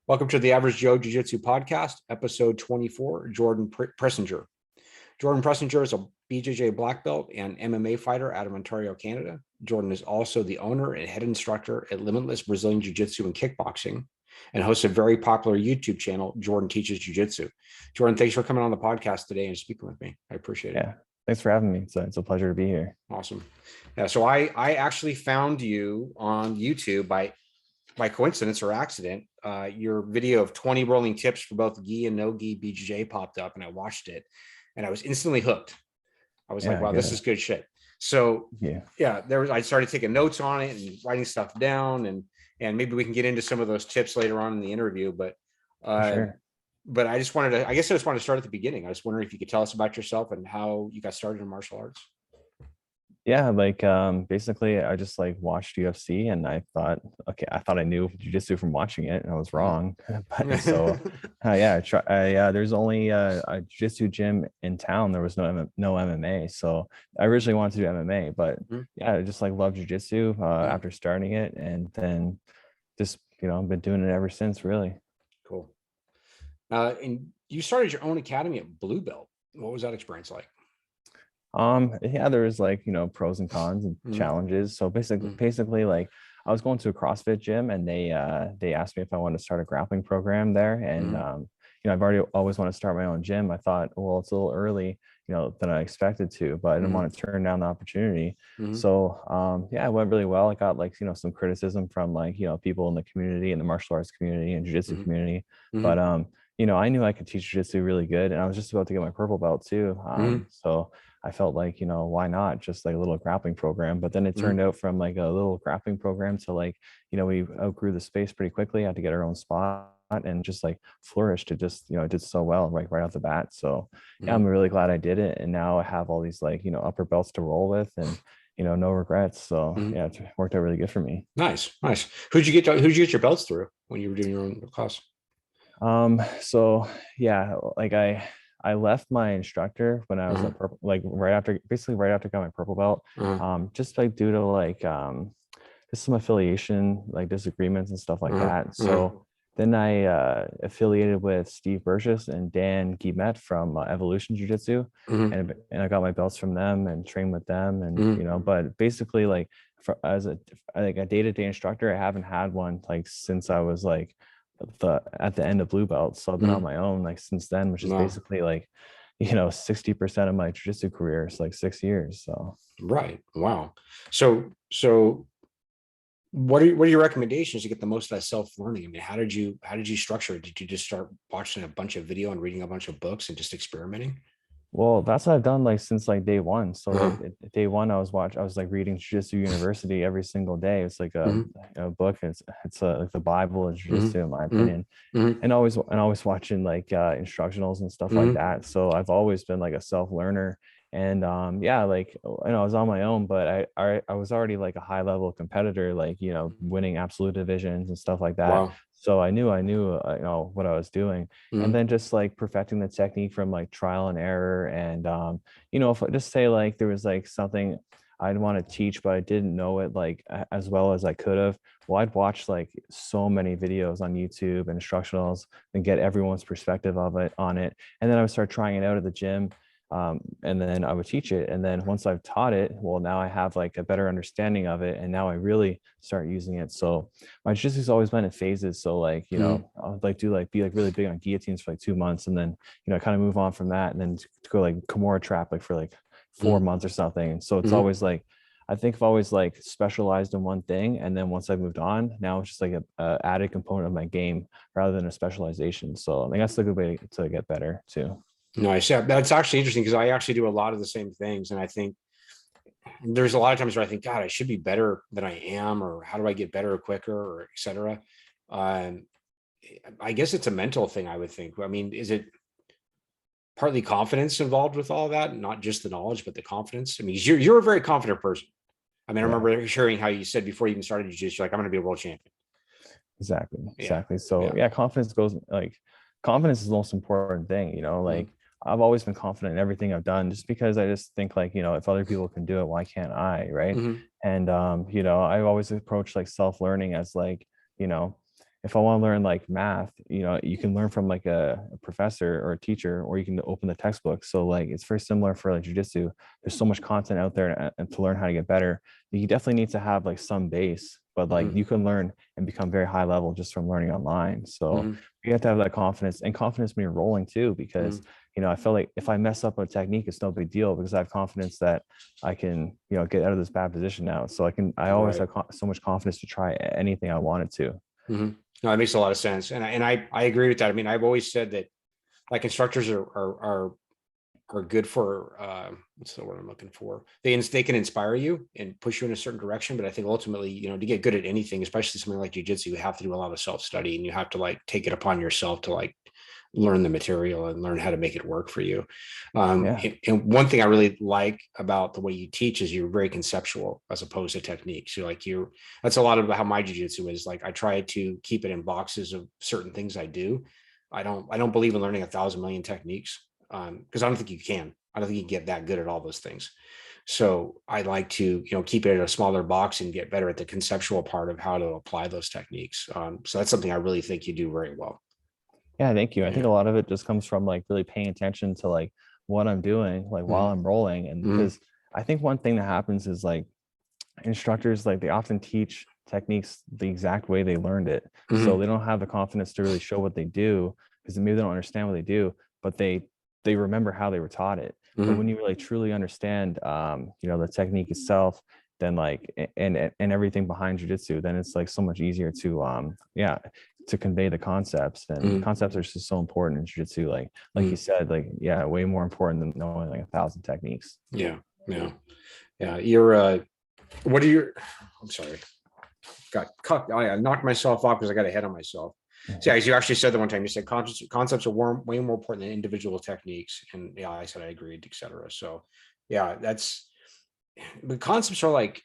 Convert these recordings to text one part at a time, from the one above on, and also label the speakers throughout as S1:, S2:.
S1: Welcome to the Average Joe Jiu-Jitsu podcast, episode 24, Preisinger. Jordan Preisinger is a BJJ black belt and MMA fighter out of Ontario, Canada. Jordan is also the owner and head instructor at Limitless Brazilian Jiu-Jitsu and Kickboxing and hosts a very popular YouTube channel, Jordan Teaches Jiujitsu. Jordan, thanks for coming on the podcast today and speaking with me. I appreciate it.
S2: Yeah, thanks for having me. It's a pleasure to be here.
S1: Awesome. Yeah, so I actually found you on YouTube by coincidence or accident. Your video of 20 rolling tips for both Ghee and Nogi BJJ popped up, and I watched it, and I was instantly hooked. I was like, "Wow, this is good shit." So I started taking notes on it and writing stuff down, and maybe we can get into some of those tips later on in the interview. But
S2: Sure.
S1: but I just wanted to start at the beginning. I was wondering if you could tell us about yourself and how you got started in martial arts.
S2: Yeah, basically I just watched UFC and I thought I knew jiu-jitsu from watching it, and I was wrong. But so there's only a jiu-jitsu gym in town. There was no MMA. So I originally wanted to do MMA, but I just love jiu-jitsu after starting it, and then just I've been doing it ever since, really.
S1: Cool. And you started your own academy at Blue Belt. What was that experience like?
S2: There was pros and cons and challenges. So basically I was going to a CrossFit gym, and they asked me if I wanted to start a grappling program there. And I've always wanted to start my own gym. I thought, well, it's a little early than I expected to, but I didn't want to turn down the opportunity. So it went really well. I got some criticism from people in the community, in the martial arts community and jiu-jitsu community. But I knew I could teach jiu-jitsu really good, and I was just about to get my purple belt too. So I felt why not just a little grappling program? But then it turned out from a little grappling program to we outgrew the space pretty quickly. I had to get our own spot and just flourished. It just, it did so well right off the bat. So I'm really glad I did it. And now I have all these upper belts to roll with, and no regrets. So it worked out really good for me.
S1: Nice. Who'd you get your belts through when you were doing your own class?
S2: I left my instructor when I was at purple, right after I got my purple belt, just due to just some affiliation, disagreements and stuff like that. So then I affiliated with Steve Burgess and Dan Guillemette from Evolution Jiu-Jitsu, and I got my belts from them and trained with them. And but basically as a day-to-day instructor, I haven't had one since I was at the end of blue belt. So I've been on my own since then, which is basically 60% of my jiu-jitsu career. It's 6 years. So
S1: right. Wow. So what are your recommendations to get the most out of self-learning? I mean, how did you structure it? Did you just start watching a bunch of video and reading a bunch of books and just experimenting?
S2: Well, that's what I've done since day one. So day one, I was reading Jiu-Jitsu University every single day. It's a book. It's the Bible of Jiu-Jitsu, in my opinion. And always watching instructionals and stuff like that. So I've always been a self-learner. And I was on my own, but I was already a high level competitor, winning absolute divisions and stuff like that.
S1: Wow.
S2: So I knew what I was doing. And then just perfecting the technique from trial and error. And if I just say there was something I'd want to teach, but I didn't know it as well as I could have, well, I'd watch so many videos on YouTube and instructionals and get everyone's perspective on it. And then I would start trying it out at the gym. And then I would teach it. And then once I've taught it, well, now I have a better understanding of it. And now I really start using it. So my jiu-jitsu has always been in phases. So I'll be really big on guillotines for 2 months. And then, kind of move on from that. And then to go Kimura trap for 4 months or something. And so it's always I think I've always specialized in one thing. And then once I've moved on, now it's just a added component of my game rather than a specialization. So I think that's a good way to get better too.
S1: Nice. Yeah, that's actually interesting because I actually do a lot of the same things. And I think there's a lot of times where I think, God, I should be better than I am, or how do I get better quicker, or et cetera. I guess it's a mental thing, I would think. I mean, is it partly confidence involved with all that? Not just the knowledge, but the confidence. I mean, you're a very confident person. I mean, I remember hearing how you said before you even started jiu-jitsu, I'm going to be a world champion.
S2: Exactly. So confidence is the most important thing, I've always been confident in everything I've done, just because I just think if other people can do it, why can't I? Right. And, I've always approached self-learning as if I want to learn like math, you can learn from like a professor or a teacher, or you can open the textbook. So like it's very similar for like jujitsu. There's so much content out there, and to learn how to get better, you definitely need to have like some base, but like you can learn and become very high level just from learning online. So
S1: Mm-hmm.
S2: you have to have that confidence, and confidence when you're rolling too, because
S1: Mm-hmm.
S2: I feel like if I mess up a technique, it's no big deal because I have confidence that I can, get out of this bad position now. So I always
S1: Right.
S2: have so much confidence to try anything I wanted to.
S1: Mm-hmm. No, that makes a lot of sense. And I agree with that. I mean, I've always said that like instructors are good for what's the word I'm looking for? They can inspire you and push you in a certain direction, but I think ultimately, to get good at anything, especially something like jujitsu, you have to do a lot of self-study, and you have to like take it upon yourself to like learn the material and learn how to make it work for you.
S2: Yeah.
S1: And one thing I really like about the way you teach is you're very conceptual as opposed to techniques. That's a lot of how my jujitsu is. Like I try to keep it in boxes of certain things I do. I don't believe in learning 1,000 million techniques, because I don't think you can. I don't think you can get that good at all those things. So I like to, keep it in a smaller box and get better at the conceptual part of how to apply those techniques. So that's something I really think you do very well.
S2: Yeah, thank you. I think
S1: Yeah.
S2: a lot of it just comes from like really paying attention to like what I'm doing, like while
S1: Mm-hmm.
S2: I'm rolling. And
S1: Mm-hmm.
S2: because I think one thing that happens is like instructors, like they often teach techniques the exact way they learned it. So
S1: Mm-hmm.
S2: they don't have the confidence to really show what they do because maybe they don't understand what they do, but they remember how they were taught it. But
S1: Mm-hmm.
S2: when you really truly understand the technique itself, then like and everything behind jujitsu, then it's like so much easier to to convey the concepts. And
S1: Mm-hmm.
S2: concepts are just so important in jiu-jitsu, like you
S1: Mm-hmm.
S2: said, like yeah, way more important than knowing like 1,000 techniques.
S1: Yeah. Yeah. Yeah. You're what are your I'm sorry. Got cut. I knocked myself off because I got ahead of myself. So yeah, as you actually said the one time, you said concepts are way more important than individual techniques. And yeah, I said I agreed, etc. So yeah, but concepts are like,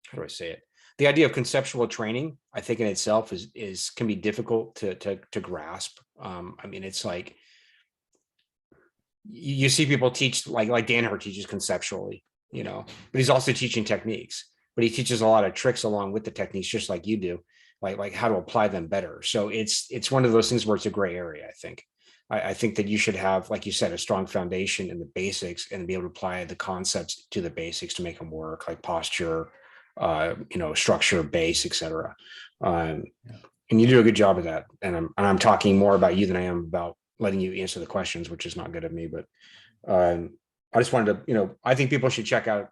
S1: how do I say it? The idea of conceptual training, I think in itself is can be difficult to grasp. I mean, it's like you see people teach like Danaher teaches conceptually, but he's also teaching techniques. But he teaches a lot of tricks along with the techniques, just like you do, like how to apply them better. So it's one of those things where it's a gray area. I think. I think that you should have, like you said, a strong foundation in the basics and be able to apply the concepts to the basics to make them work, like posture, structure, base, etc. Um,
S2: Yeah.
S1: and you do a good job of that. And I'm talking more about you than I am about letting you answer the questions, which is not good of me. But I just wanted to, I think people should check out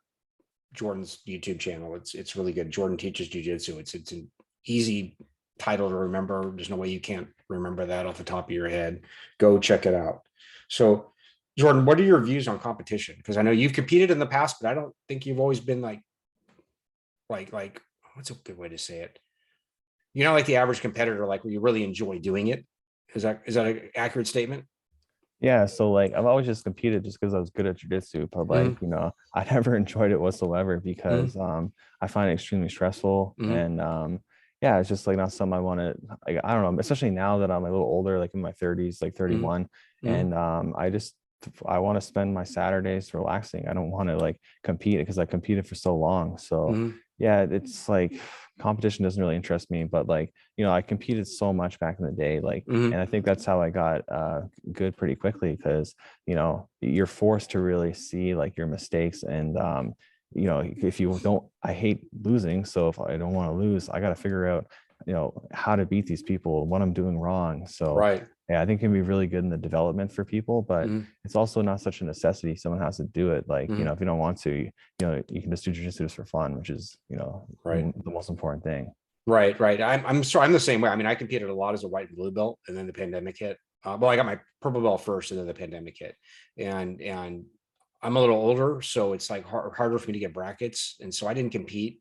S1: Jordan's YouTube channel. It's really good. Jordan Teaches Jiujitsu. It's an easy title to remember. There's no way you can't remember that off the top of your head. Go check it out. So, Jordan, what are your views on competition? Because I know you've competed in the past, but I don't think you've always been like what's a good way to say it? Like the average competitor, like where you really enjoy doing it. Is that an accurate statement?
S2: Yeah, so like I've always just competed just because I was good at jiu-jitsu, but like,
S1: Mm-hmm.
S2: I never enjoyed it whatsoever because
S1: Mm-hmm.
S2: I find it extremely stressful.
S1: Mm-hmm.
S2: And yeah, it's just like not something I want to, like, I don't know, especially now that I'm a little older, like in my 30s, like 31.
S1: Mm-hmm.
S2: And I want to spend my Saturdays relaxing. I don't want to like compete because I competed for so long. So
S1: Mm-hmm.
S2: yeah, it's like competition doesn't really interest me, but like, I competed so much back in the day, like,
S1: Mm-hmm.
S2: and I think that's how I got good pretty quickly because you're forced to really see like your mistakes. And if you don't, I hate losing, so if I don't want to lose, I got to figure out how to beat these people, what I'm doing wrong. So
S1: Right.
S2: yeah, I think it can be really good in the development for people, but
S1: Mm-hmm.
S2: it's also not such a necessity. Someone has to do it. Like,
S1: Mm-hmm.
S2: if you don't want to, you can just do jujitsu just for fun, which is,
S1: Right.
S2: the most important thing.
S1: Right, right. I'm sorry. I'm the same way. I mean, I competed a lot as a white and blue belt, and then the pandemic hit. Well, I got my purple belt first, and then the pandemic hit, and I'm a little older, so it's like harder for me to get brackets, and so I didn't compete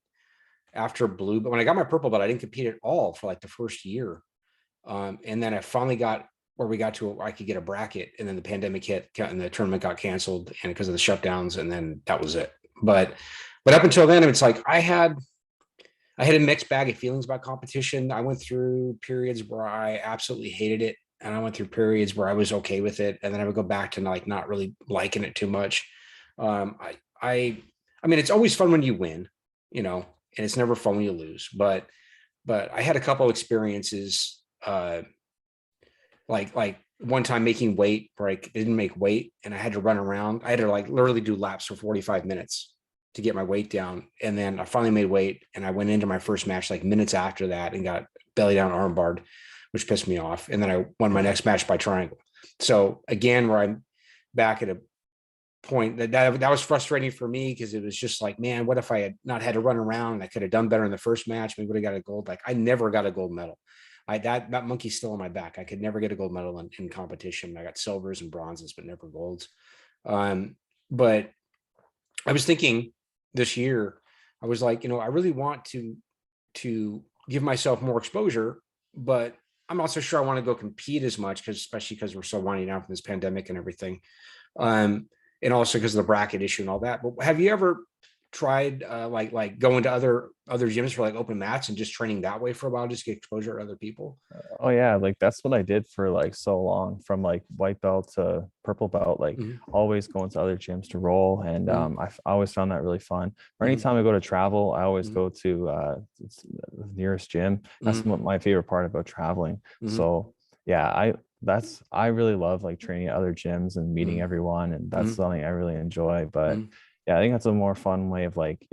S1: after blue. But when I got my purple belt, I didn't compete at all for like the first year, and then I finally got where we got to where I could get a bracket, and then the pandemic hit, and the tournament got canceled, and because of the shutdowns, and then that was it. But up until then, it's like I had a mixed bag of feelings about competition. I went through periods where I absolutely hated it, and I went through periods where I was okay with it, and then I would go back to like not really liking it too much. I mean, it's always fun when you win, and it's never fun when you lose. But but I had a couple experiences, like one time making weight where I didn't make weight and I had to run around. I had to like literally do laps for 45 minutes to get my weight down. And then I finally made weight and I went into my first match like minutes after that and got belly down armbarred, which pissed me off. And then I won my next match by triangle. So again, where I'm back at a point that was frustrating for me, because it was just like, man, what if I had not had to run around? I could have done better in the first match. Maybe would have got a gold. Like I never got a gold medal. That monkey's still on my back. I could never get a gold medal in competition. I got silvers and bronzes, but never golds. But I was thinking this year, I was like, I really want to give myself more exposure, but I'm not so sure I want to go compete as much, especially because we're so winding down from this pandemic and everything. And also because of the bracket issue and all that. But have you ever tried like going to other gyms for like open mats and just training that way for a while, just get exposure to other people?
S2: Oh yeah, like that's what I did for like so long, from like white belt to purple belt, like always going to other gyms to roll. And I always found that really fun. Or anytime I go to travel, I always go to the nearest gym. That's what my favorite part about traveling. So yeah, I really love like training at other gyms and meeting everyone, and that's something I really enjoy. But yeah, I think that's a more fun way of like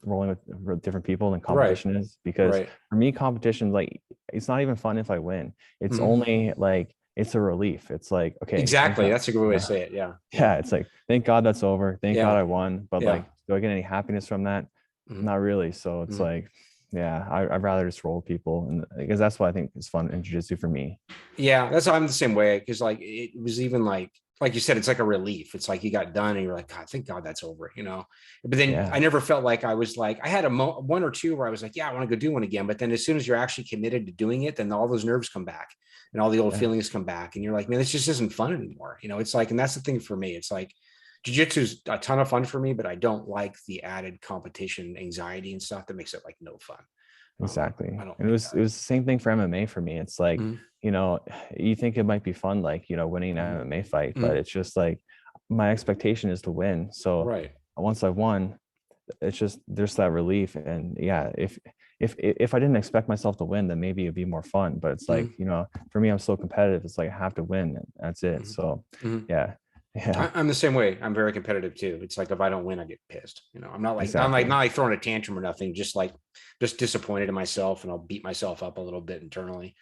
S2: rolling with different people than competition is, because for me, competition, like, it's not even fun if I win. It's only like, it's a relief. It's like, okay,
S1: exactly. That's a good way to say it. Yeah.
S2: Yeah. It's like, thank God that's over. Thank God I won. But like, do I get any happiness from that? Not really. So it's like, yeah, I'd rather just roll with people, and because that's what I think is fun in jiu-jitsu for me.
S1: Yeah, I'm the same way, because like it was even like you said, it's like a relief. It's like you got done and you're like, God, thank God that's over, But then I never felt like I was like, I had one or two where I was like, yeah, I want to go do one again. But then as soon as you're actually committed to doing it, then all those nerves come back and all the old feelings come back, and you're like, man, this just isn't fun anymore. It's like, and that's the thing for me. It's like jiu-jitsu is a ton of fun for me, but I don't like the added competition anxiety and stuff that makes it like no fun.
S2: Exactly. And it was the same thing for MMA for me. It's like, you think it might be fun, like, winning an MMA fight, but it's just like, my expectation is to win. So once I won, it's just, there's that relief. And yeah, if I didn't expect myself to win, then maybe it'd be more fun. But it's like, for me, I'm so competitive. It's like, I have to win. That's it. So yeah. Yeah,
S1: I'm the same way. I'm very competitive too. It's like, if I don't win, I get pissed. I'm not like, not like throwing a tantrum or nothing. Just disappointed in myself, and I'll beat myself up a little bit internally.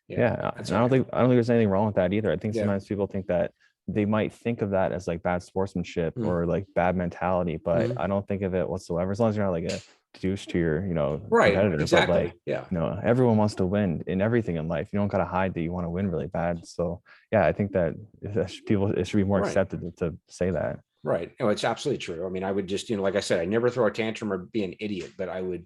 S2: Yeah. And I don't think there's anything wrong with that either. I think sometimes people think that they might think of that as like bad sportsmanship or like bad mentality, but I don't think of it whatsoever. As long as you're not like a douche to your, competitor.
S1: Exactly.
S2: But like, everyone wants to win in everything in life. You don't gotta hide that you want to win really bad. So yeah, I think that it should be more accepted to say that.
S1: Right. No, it's absolutely true. I mean, I would just, like I said, I never throw a tantrum or be an idiot, but I would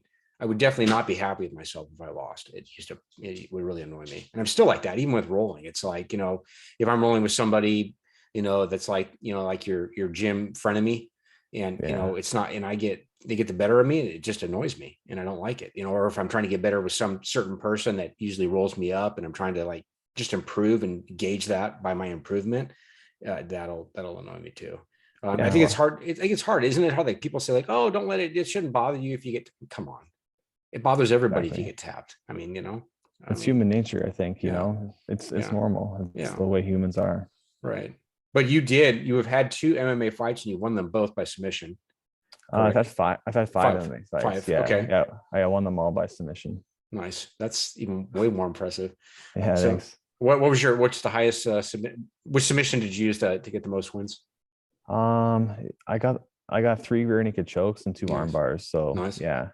S1: definitely not be happy with myself if I lost. It would really annoy me. And I'm still like that, even with rolling. It's like, if I'm rolling with somebody, that's like, like your gym frenemy, and, it's not, and they get the better of me, it just annoys me and I don't like it, or if I'm trying to get better with some certain person that usually rolls me up and I'm trying to like just improve and gauge that by my improvement, that'll annoy me too. I think it's hard. I think it's hard, isn't it? How like people say like, oh, don't let it shouldn't bother you if you get, come on. It bothers everybody if you get tapped. I mean,
S2: it's human nature. I think, it's normal. It's the way humans are.
S1: Right. But you have had 2 MMA fights and you won them both by submission.
S2: I've had 5 MMA fights.
S1: 5.
S2: Yeah.
S1: Okay.
S2: Yeah. I won them all by submission.
S1: Nice. That's even way more impressive.
S2: Yeah.
S1: So
S2: thanks.
S1: what's the highest which submission did you use to get the most wins?
S2: I got 3 rear naked chokes and 2 arm bars. So yeah,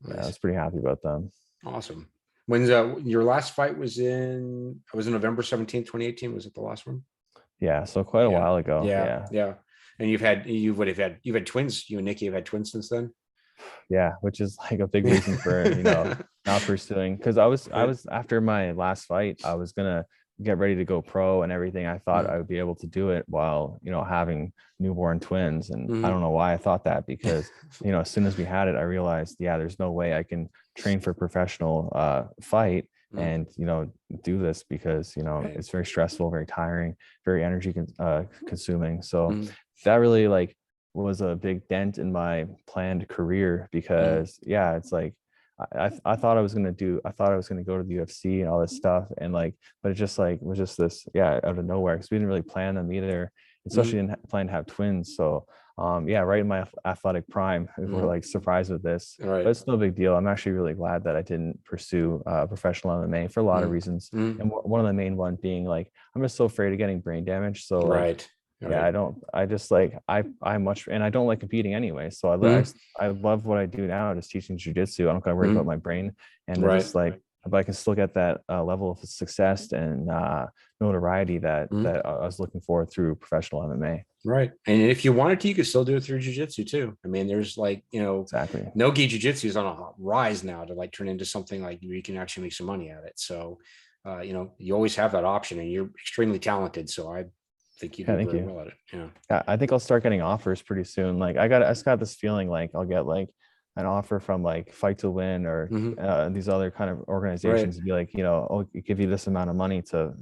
S2: I was pretty happy about them.
S1: Awesome. When's your last fight was November 17th, 2018? Was it the last one?
S2: Yeah. So quite a while ago.
S1: Yeah. And you've had twins. You and Nikki have had twins since then.
S2: Yeah, which is like a big reason for not pursuing, because I was after my last fight, I was gonna get ready to go pro and everything. I thought I would be able to do it while having newborn twins, and I don't know why I thought that, because as soon as we had it, I realized there's no way I can train for professional fight and do this, because it's very stressful, very tiring, very energy consuming. So that really like was a big dent in my planned career, because it's like I thought I was gonna go to the UFC and all this stuff, and like, but it just like was just this, yeah, out of nowhere, because we didn't really plan them either, especially didn't plan to have twins. So yeah, right in my athletic prime, we're like surprised with this,
S1: Right.
S2: but it's no big deal. I'm actually really glad that I didn't pursue professional MMA for a lot of reasons, and one of the main one being like I'm just so afraid of getting brain damage. So like,
S1: Right.
S2: yeah, I just like I much, and I don't like competing anyway, so I love what I do now, just teaching jiu-jitsu. I don't gotta worry about my brain, and I just like, but I can still get that level of success and notoriety that I was looking for through professional MMA.
S1: Right. And if you wanted to, you could still do it through jiu-jitsu too. I mean, there's like,
S2: Exactly.
S1: Nogi jiu-jitsu is on a rise now to like turn into something like where you can actually make some money at it. So, you always have that option, and you're extremely talented. So I think you
S2: Yeah,
S1: do
S2: thank
S1: very
S2: you.
S1: well at it. Yeah.
S2: Yeah, I think I'll start getting offers pretty soon. Like I just got this feeling like I'll get like an offer from like Fight to Win or these other kind of organizations to be like, oh, give you this amount of money to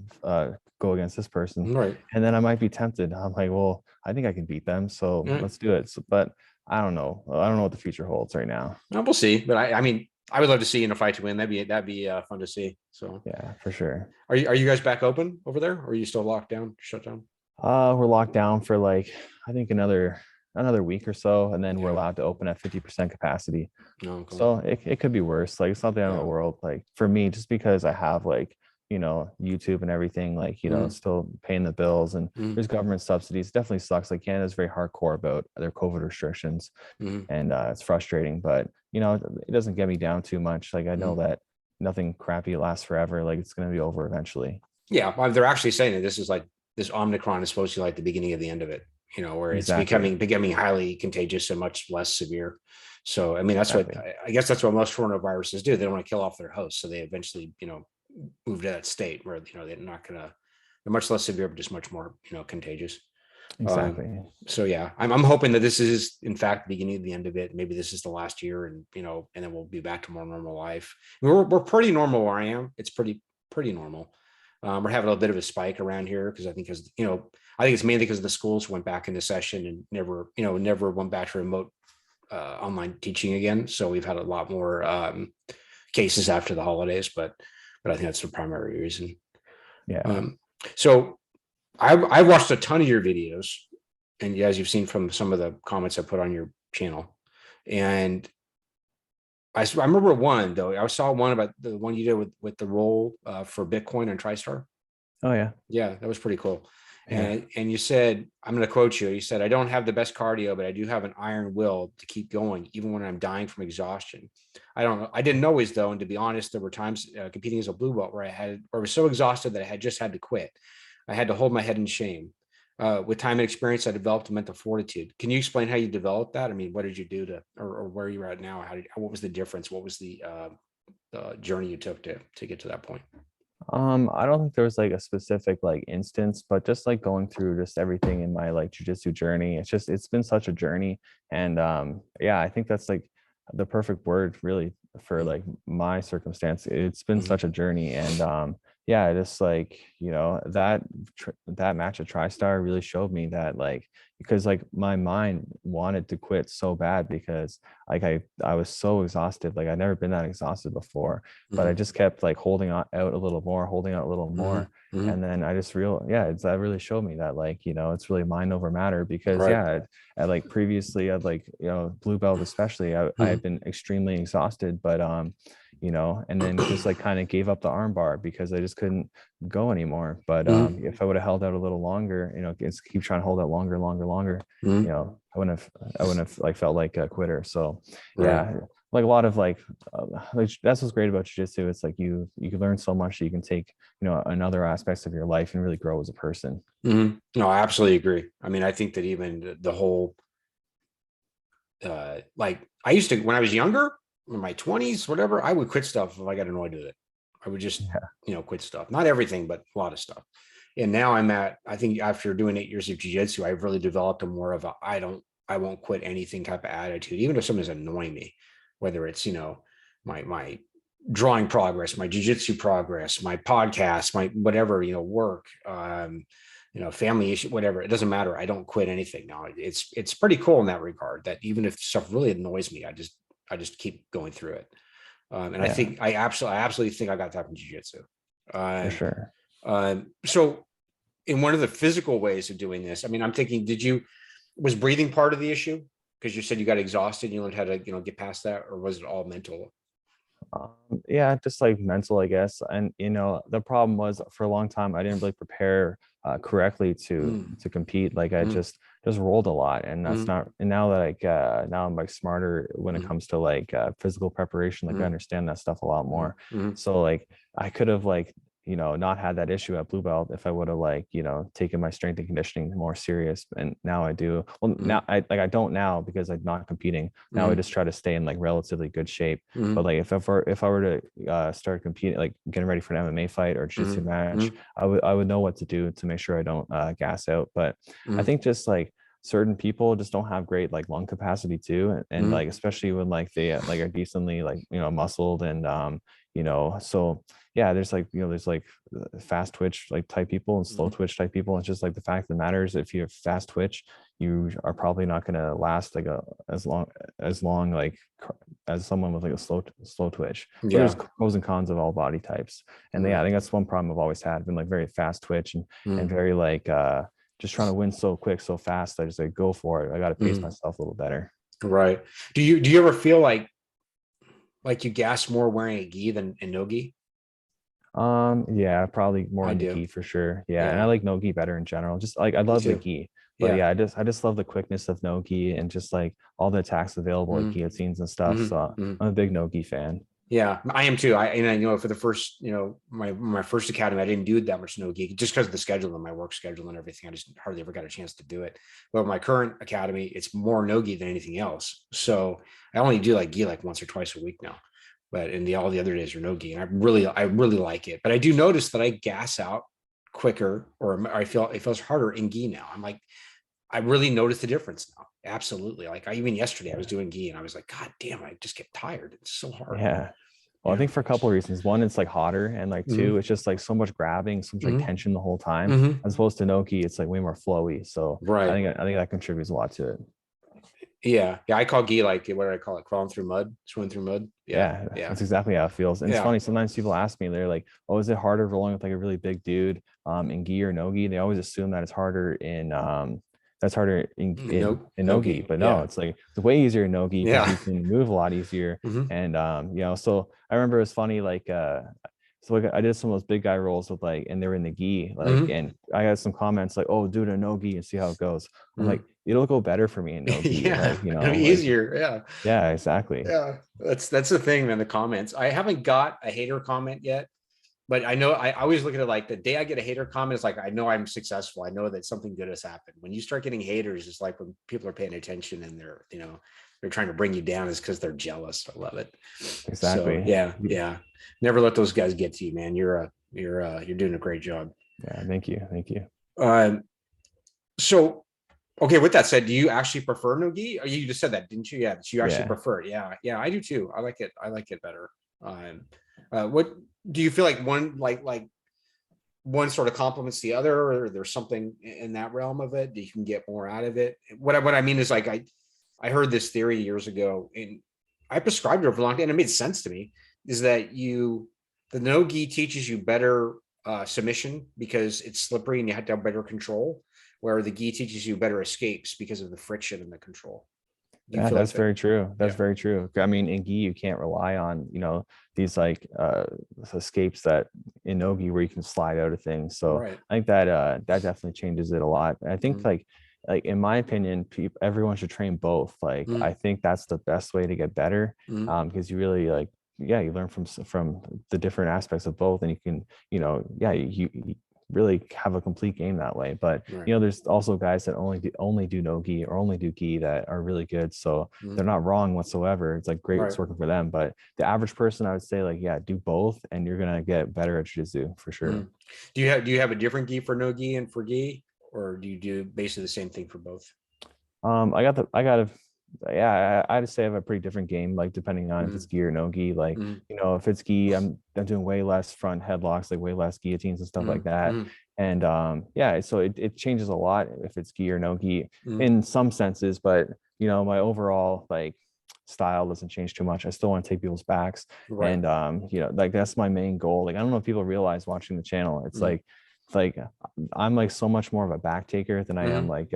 S2: go against this person.
S1: Right.
S2: And then I might be tempted. I'm like, well, I think I can beat them, so let's do it. So, but I don't know. I don't know what the future holds right now.
S1: Well, we'll see. But I mean, I would love to see you in a Fight to Win. That'd be fun to see. So
S2: yeah, for sure.
S1: Are you guys back open over there, or are you still locked down, shut down?
S2: We're locked down for like, I think another week or so, and then we're allowed to open at 50% capacity.
S1: No, cool.
S2: So it could be worse. Like, it's not the end of the world. Like for me, just because I have like, YouTube and everything, like, still paying the bills, and there's government subsidies. It definitely sucks. Like Canada's very hardcore about their COVID restrictions, and it's frustrating, but it doesn't get me down too much. Like I know that nothing crappy lasts forever. Like it's going to be over eventually.
S1: Yeah. Well, they're actually saying that this is like, this Omicron is supposed to be like the beginning of the end of it, where it's becoming highly contagious and much less severe. So, I mean, that's what, I guess that's what most coronaviruses do. They don't want to kill off their host. So they eventually, move to that state where, they're not going to, they're much less severe, but just much more, contagious.
S2: Exactly.
S1: So yeah, I'm hoping that this is in fact the beginning of the end of it. Maybe this is the last year, and, and then we'll be back to more normal life. I mean, we're pretty normal where I am. It's pretty normal. We're having a bit of a spike around here because I think it's mainly because the schools went back into session and never went back to remote online teaching again. So we've had a lot more cases after the holidays, but I think that's the primary reason.
S2: Yeah.
S1: So I watched a ton of your videos, and as you've seen from some of the comments I put on your channel, and I remember one though. I saw one about the one you did with the roll for Bitcoin and TriStar.
S2: Oh yeah.
S1: Yeah, that was pretty cool.
S2: Yeah.
S1: And you said, I'm going to quote you. You said, "I don't have the best cardio, but I do have an iron will to keep going, even when I'm dying from exhaustion." I don't know. I didn't always though. And to be honest, there were times competing as a blue belt where I was so exhausted that I had just had to quit. I had to hold my head in shame. With time and experience, I developed a mental fortitude. Can you explain how you developed that? I mean, what did you do or where you're at now? What was the difference? What was the journey you took to get to that point?
S2: I don't think there was like a specific like instance, but just like going through just everything in my like jiu-jitsu journey, it's been such a journey. And yeah, I think that's like the perfect word really for like my circumstance. It's been such a journey. And yeah, just like, that match at TriStar really showed me that, like, because like my mind wanted to quit so bad because like I was so exhausted. Like I'd never been that exhausted before, but I just kept like holding out a little more. And then I just that really showed me that, like, it's really mind over matter, because I like previously I'd like, blue belt especially, I had been extremely exhausted, but and then just like kind of gave up the arm bar because I just couldn't go anymore. But if I would have held out a little longer, just keep trying to hold out longer, I wouldn't have like felt like a quitter. So yeah, like a lot of like that's what's great about jiu-jitsu. It's like you can learn so much that you can take, in other aspects of your life and really grow as a person.
S1: No, I absolutely agree. I mean, I think that even the whole like I used to, when I was younger, in my 20s, whatever, I would quit stuff if I got annoyed with it. I would just, quit stuff. Not everything, but a lot of stuff. And now I think after doing 8 years of jiu-jitsu, I've really developed a more of a, I won't quit anything type of attitude, even if something's annoying me, whether it's, my drawing progress, my jiu-jitsu progress, my podcast, my whatever, work, family issue, whatever, it doesn't matter. I don't quit anything now. It's pretty cool in that regard, that even if stuff really annoys me, I just keep going through it. And I absolutely think I got that from jiu-jitsu.
S2: For sure.
S1: So in one of the physical ways of doing this, I mean, I'm thinking, was breathing part of the issue? Because you said you got exhausted and you learned how to, get past that, or was it all mental?
S2: Yeah, just like mental, I guess. And the problem was for a long time I didn't really prepare correctly to compete. Like I just rolled a lot, and that's not. And now that now I'm like smarter when it comes to like physical preparation. Like I understand that stuff a lot more. So like I could have like not had that issue at blue belt if I would have like taken my strength and conditioning more serious. And now I do. Well, now I don't now because I'm not competing. Now I just try to stay in like relatively good shape. But like if I were to start competing, like getting ready for an MMA fight or jiu-jitsu match, I would know what to do to make sure I don't gas out. But I think just like certain people just don't have great like lung capacity too, and like especially when like they like are decently like muscled and so yeah, there's like there's like fast twitch like type people and slow twitch type people. It's just like the fact of the matter is if you have fast twitch, you are probably not going to last like as long like as someone with like a slow twitch. So there's pros and cons of all body types. And yeah, I think that's one problem I've always had, been like very fast twitch and very like just trying to win so quick, so fast. I just like go for it. I got to pace myself a little better.
S1: Right. Do you ever feel like you gas more wearing a gi than a no-gi?
S2: Yeah, probably more
S1: I
S2: in the
S1: do.
S2: gi for sure. Yeah, and I like no-gi better in general. Just like I love the gi, but yeah, I just love the quickness of no-gi and just like all the attacks available, like guillotines and stuff. So I'm a big no-gi fan.
S1: Yeah, I am too. For the first, my first academy, I didn't do that much no-gi just because of the schedule and my work schedule and everything. I just hardly ever got a chance to do it. But my current academy, it's more no-gi than anything else. So I only do like gi like once or twice a week now. But all the other days are no-gi, and I really like it. But I do notice that I gas out quicker, or I feel it feels harder in gi now. I'm like, I really noticed the difference now. Absolutely. Like even yesterday I was doing gi and I was like, God damn, I just get tired. It's so hard.
S2: Yeah. Well, I think for a couple of reasons. One, it's like hotter, and like two, it's just like so much grabbing, so much like tension the whole time. As opposed to no-gi, it's like way more flowy. So
S1: right.
S2: I think that contributes a lot to it.
S1: Yeah. I call gi like, what do I call it? Crawling through mud, swimming through mud.
S2: Yeah. That's exactly how it feels. And it's funny, sometimes people ask me, they're like, oh, is it harder rolling with like a really big dude in gi or no-gi? They always assume that it's harder in no-gi, but no, it's like it's way easier in no-gi because you can move a lot easier. And so I remember it was funny, like so like I did some of those big guy rolls with like, and they were in the gi, like, and I got some comments like, oh, do it in no-gi and see how it goes. I'm like, it'll go better for me in no-gi. Like,
S1: it'll be easier.
S2: Yeah, exactly.
S1: Yeah, that's the thing, man. The comments, I haven't got a hater comment yet, but I know I always look at it like the day I get a hater comment, it's like I know I'm successful. I know that something good has happened. When you start getting haters, it's like when people are paying attention and they're trying to bring you down, is because they're jealous. I love it.
S2: Exactly.
S1: So, yeah. Never let those guys get to you, man. You're doing a great job.
S2: Yeah, thank you.
S1: So, okay, with that said, do you actually prefer no-gi? You just said that, didn't you? Yeah, you actually prefer it. Yeah, I do too. I like it better. What do you feel like one sort of complements the other, or there's something in that realm of it that you can get more out of it? What I mean is, like, I heard this theory years ago and I prescribed it for a long time, and it made sense to me, is that the no-gi teaches you better submission because it's slippery and you have to have better control, where the gi teaches you better escapes because of the friction and the control.
S2: Yeah, that's very true. That's very true. I mean, in gi, you can't rely on, these like escapes that in no-gi where you can slide out of things. So I think that definitely changes it a lot. And I think like in my opinion, everyone should train both. Like I think that's the best way to get better, because you really like, you learn from the different aspects of both, and you can, you really have a complete game that way. But there's also guys that only do no-gi or only do gi that are really good, so they're not wrong whatsoever. It's like great, it's working for them. But the average person, I would say, like, do both and you're gonna get better at jiu-jitsu for sure.
S1: Do you have a different gi for no-gi and for gi, or do you do basically the same thing for both?
S2: I'd say I have a pretty different game, like depending on if it's gi or no gi. Like, if it's gi, I'm doing way less front headlocks, like way less guillotines and stuff like that. And so it changes a lot if it's gi or no gi in some senses, but my overall like style doesn't change too much. I still want to take people's backs.
S1: Right.
S2: And you know, like that's my main goal. Like I don't know if people realize watching the channel, it's like I'm like so much more of a back taker than I am like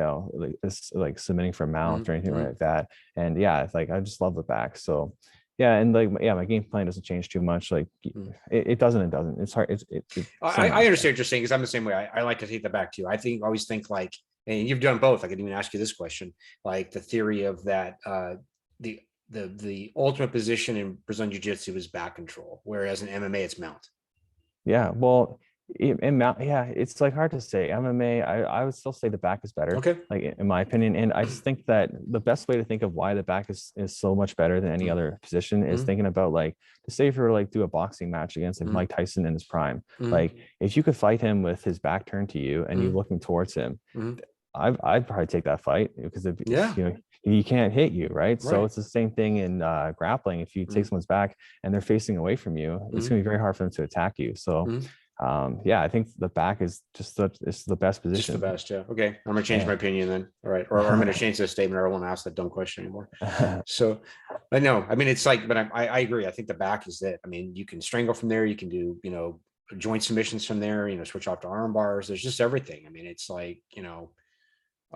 S2: like submitting for mount or anything like that. And yeah, it's like I just love the back. So yeah, and like yeah, my game plan doesn't change too much. Like it doesn't. It's hard.
S1: I understand what you're saying, because I'm the same way. I like to take the back too. I always think like, and you've done both. I could even ask you this question, like the theory of that the ultimate position in Brazilian Jiu-Jitsu is back control, whereas in MMA it's mount.
S2: Yeah, well, in mount, yeah, it's like hard to say. MMA, I would still say the back is better,
S1: Okay.
S2: like in my opinion. And I just think that the best way to think of why the back is so much better than any other position is thinking about like, to say if you were like do a boxing match against like Mike Tyson in his prime, like if you could fight him with his back turned to you and you looking towards him, I'd probably take that fight, because you know, he can't hit you, right? So it's the same thing in grappling. If you take someone's back and they're facing away from you, it's going to be very hard for them to attack you. So yeah, I think the back is just it's the best position.
S1: Just the best. Yeah. Okay. I'm gonna change my opinion then. All right. Or I'm gonna change this statement, or I won't ask that dumb question anymore. So, but no, I mean, it's like, but I agree. I think the back is it. I mean, you can strangle from there. You can do, you know, joint submissions from there, you know, switch off to arm bars. There's just everything. I mean, it's like, you know,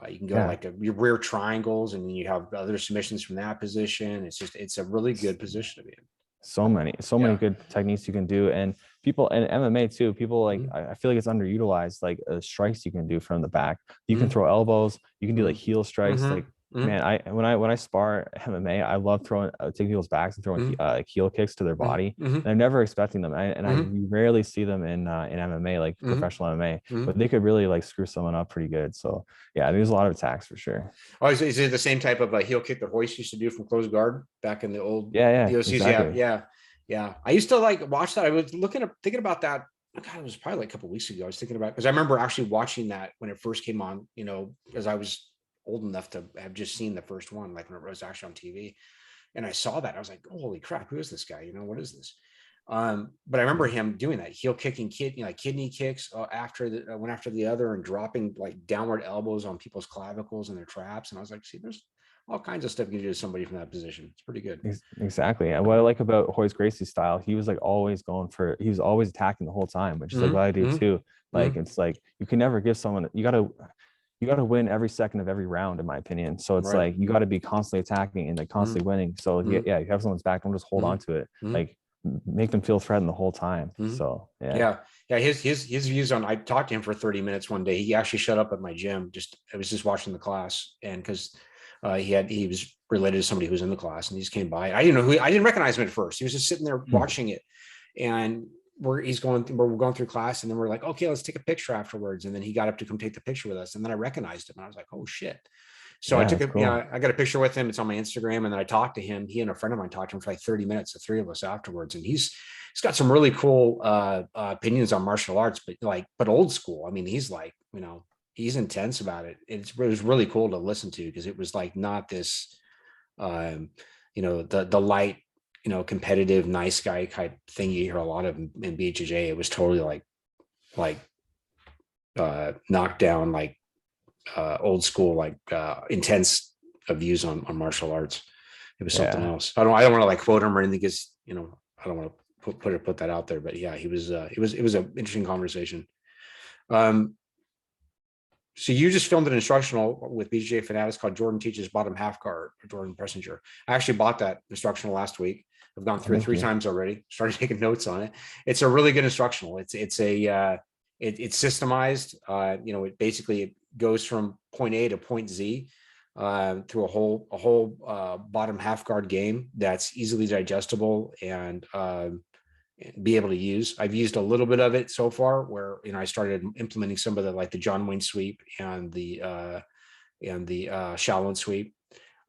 S1: you can go like your rear triangles, and then you have other submissions from that position. It's a really good position to be in.
S2: So many good techniques you can do. And people, and MMA too, people like, I feel like it's underutilized, like strikes you can do from the back. You can throw elbows, you can do like heel strikes. Like man, when I spar MMA, I love taking people's backs and throwing heel kicks to their body. And I'm never expecting them. I rarely see them in MMA, like professional MMA, but they could really like screw someone up pretty good. So yeah, there's a lot of attacks for sure.
S1: Oh, is it the same type of a heel kick that Hoist used to do from close guard back in the old DOCs?
S2: Exactly.
S1: Yeah. I used to like watch that. I was thinking about that. God, it was probably like a couple of weeks ago. I was thinking about, because I remember actually watching that when it first came on, you know, because I was old enough to have just seen the first one, like when it was actually on TV, and I saw that, I was like, holy crap, who is this guy? You know, what is this? But I remember him doing that heel kicking, like kidney kicks one after the other, and dropping like downward elbows on people's clavicles and their traps. And I was like, see, there's all kinds of stuff you can do to somebody from that position. It's pretty good.
S2: Exactly. And what I like about Royce Gracie's style, he was like always he was always attacking the whole time, which is like what I do too. Like it's like you can never give someone, you gotta win every second of every round, in my opinion. So it's like you got to be constantly attacking and like constantly winning. So yeah, you have someone's back, don't just hold on to it. Like make them feel threatened the whole time. So yeah.
S1: His views on, I talked to him for 30 minutes one day. He actually showed up at my gym. I was just watching the class, and because he was related to somebody who was in the class, and he just came by. I didn't recognize him at first. He was just sitting there watching it, and we're going through class, and then we're like, okay, let's take a picture afterwards. And then he got up to come take the picture with us, and then I recognized him, and I was like, oh shit. So I took it, cool. I got a picture with him. It's on my Instagram, and then I talked to him. He and a friend of mine talked to him for like 30 minutes, the three of us afterwards, and he's got some really cool opinions on martial arts, but old school. I mean, he's like, you know, he's intense about it. It was really cool to listen to, because it was like not this, you know, the light, you know, competitive, nice guy type thing you hear a lot of in BJJ. It was totally like knockdown, like old school, like intense views on martial arts. It was something else. I don't want to like quote him or anything, because, you know, I don't want to put that out there, but yeah, it was an interesting conversation. So you just filmed an instructional with BJJ Fanatics called Jordan Teaches Bottom Half Guard, or Jordan Preisinger. I actually bought that instructional last week. I've gone through it 3 times already. Started taking notes on it. It's a really good instructional. It's systemized. You know, it goes from point A to point Z through a whole bottom half guard game that's easily digestible and be able to use. I've used a little bit of it so far, where, you know, I started implementing some of the John Wayne sweep and the Shaolin sweep.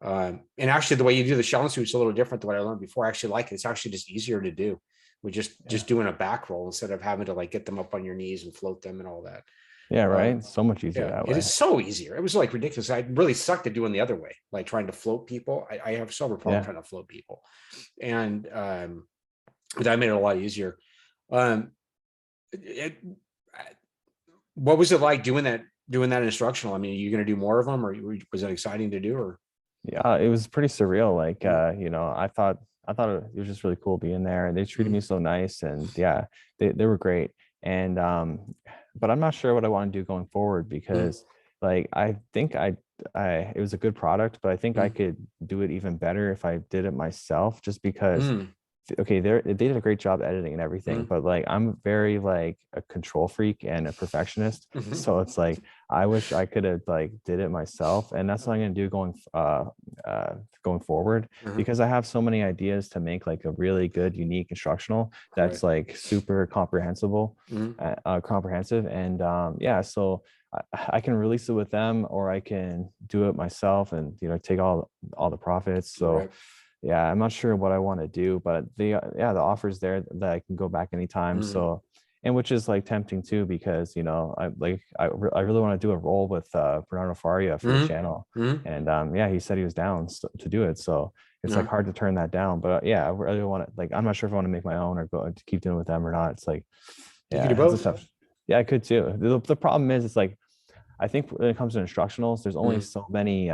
S1: And actually, the way you do the Shaolin sweep is a little different than what I learned before. I actually like it. It's actually just easier to do. We're just doing a back roll instead of having to like get them up on your knees and float them and all that.
S2: Yeah, right. So much easier that way.
S1: It is so easier. It was like ridiculous. I really sucked at doing the other way, like trying to float people. I have so much problem trying to float people, and that made it a lot easier. What was it like doing that instructional? I mean, are you going to do more of them, or was it exciting to do? Or
S2: Yeah, it was pretty surreal. Like,
S1: Mm,
S2: I thought it was just really cool being there, and they treated
S1: mm,
S2: me so nice, and yeah, they were great. And but I'm not sure what I want to do going forward,
S1: mm,
S2: because like I think I it was a good product, but I think I
S1: mm,
S2: could do it even better if I did it myself, just because
S1: mm,
S2: okay, they did a great job editing and everything,
S1: mm,
S2: but like I'm very like a control freak and a perfectionist.
S1: mhm.
S2: So it's like I wish I could have like did it myself. And that's what I'm gonna do uh going forward,
S1: Uh-huh.
S2: because I have so many ideas to make like a really good, unique instructional
S1: Right.
S2: that's like super comprehensible,
S1: Mhm.
S2: comprehensive. And yeah, so I can release it with them, or I can do it myself and take all the profits. So
S1: Right.
S2: yeah, I'm not sure what I want to do, but the offer's there that I can go back anytime.
S1: Mhm.
S2: So, and which is like tempting too, because I really want to do a role with Bernardo Faria for the
S1: Mhm.
S2: channel.
S1: Mhm.
S2: And yeah, he said he was down to do it. So it's like
S1: No,
S2: hard to turn that down. But yeah, I really want to, like, I'm not sure if I want to make my own or go to keep doing it with them or not. It's like,
S1: you could do
S2: yeah, it's a
S1: both.
S2: tough. Yeah, I could too. The problem is, it's like I think when it comes to instructionals, there's only
S1: Mhm.
S2: so many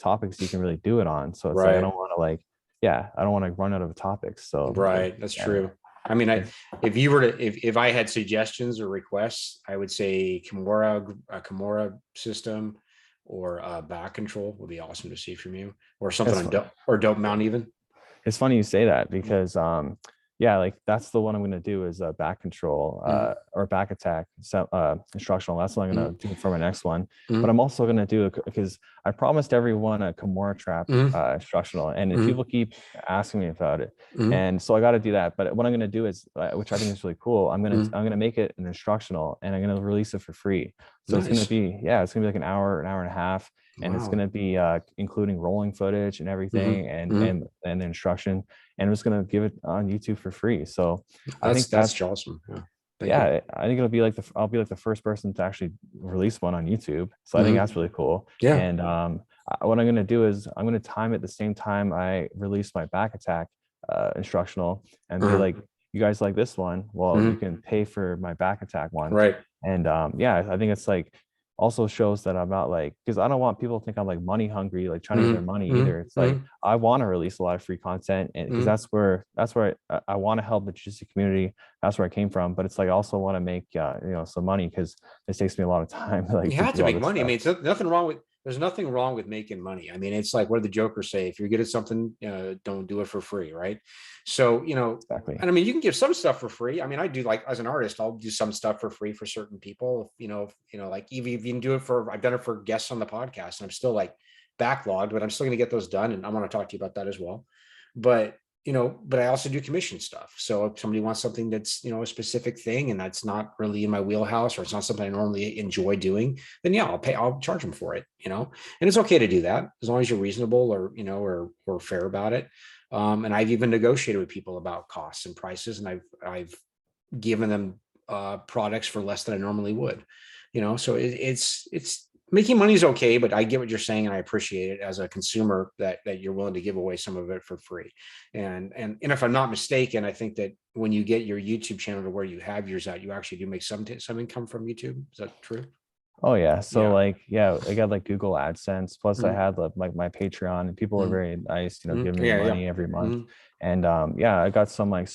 S2: topics you can really do it on. So it's like I
S1: Right.
S2: don't want to like, yeah, I don't want to run out of topics. So
S1: Right. That's
S2: yeah,
S1: true. I mean,
S2: it's
S1: if you were to, if I had suggestions or requests, I would say a Kimura system, or back control would be awesome to see from you, or something
S2: it's
S1: on
S2: fun.
S1: dope or dope mount even.
S2: It's funny you say that,
S1: Mhm.
S2: because yeah, like that's the one I'm gonna do is back control
S1: Mhm.
S2: or back attack, so instructional. That's what I'm gonna
S1: Mhm.
S2: do for my next one. But
S1: Mhm.
S2: I'm also gonna do it because I promised everyone a Kimura trap
S1: Mhm.
S2: instructional, and then
S1: Mhm.
S2: people keep asking me about it,
S1: Mhm.
S2: and so I got to do that. But what I'm gonna do is, which I think is really cool,
S1: Mhm.
S2: I'm gonna make it an instructional, and I'm gonna release it for free. So it's gonna
S1: Nice.
S2: be it's gonna be like an hour and a half, and it's
S1: Wow.
S2: gonna be including rolling footage and
S1: Mhm.
S2: everything, and
S1: Mhm.
S2: the instruction, and I'm just gonna give it on YouTube for free. So I think
S1: That's
S2: that's
S1: awesome. Yeah. Thank you.
S2: yeah, I think it'll be like I'll be like the first person to actually release one on YouTube. So I think
S1: Mhm.
S2: that's really cool.
S1: Yeah.
S2: And what I'm gonna do is I'm gonna time it the same time I release my back attack instructional, and be
S1: Uh-huh.
S2: like, you guys like this one? Well, you
S1: Mhm.
S2: can pay for my back attack one.
S1: Right.
S2: And yeah, I think it's like also shows that I'm not like, because I don't want people to think I'm like money hungry, like trying to get their
S1: Mhm.
S2: money either.
S1: Mhm.
S2: It's like
S1: Mhm.
S2: I want to release a lot of free content, and because
S1: Mhm.
S2: that's where I want to help the jiu-jitsu community. That's where I came from. But it's like I also want to make some money, because it takes me a lot of time like
S1: You
S2: to
S1: have
S2: do
S1: to
S2: all
S1: make
S2: this
S1: money. I
S2: stuff.
S1: mean, it's nothing wrong with. There's nothing wrong with making money. I mean, it's like what did the Joker say? If you're good at something, don't do it for free, right? So,
S2: Exactly.
S1: and I mean, you can give some stuff for free. I mean, I do, like, as an artist, I'll do some stuff for free for certain people. Like, even if you can do it for, I've done it for guests on the podcast, and I'm still like backlogged, but I'm still going to get those done, and I want to talk to you about that as well. But but I also do commission stuff. So if somebody wants something that's, a specific thing, and that's not really in my wheelhouse, or it's not something I normally enjoy doing, then yeah, I'll charge them for it, and it's okay to do that as long as you're reasonable, or, or fair about it. And I've even negotiated with people about costs and prices, and I've given them products for less than I normally would, so it's making money is okay, but I get what you're saying, and I appreciate it as a consumer that you're willing to give away some of it for free. And if I'm not mistaken, I think that when you get your YouTube channel to where you have yours at, you actually do make some income from YouTube. Is that true?
S2: Oh yeah. So
S1: Yeah.
S2: like yeah, I got like Google AdSense. Plus I
S1: Mhm.
S2: had like my Patreon, and people are
S1: Mhm.
S2: very nice,
S1: Mhm.
S2: giving me
S1: Yeah, yeah.
S2: money every month.
S1: Mhm.
S2: And yeah, I got some like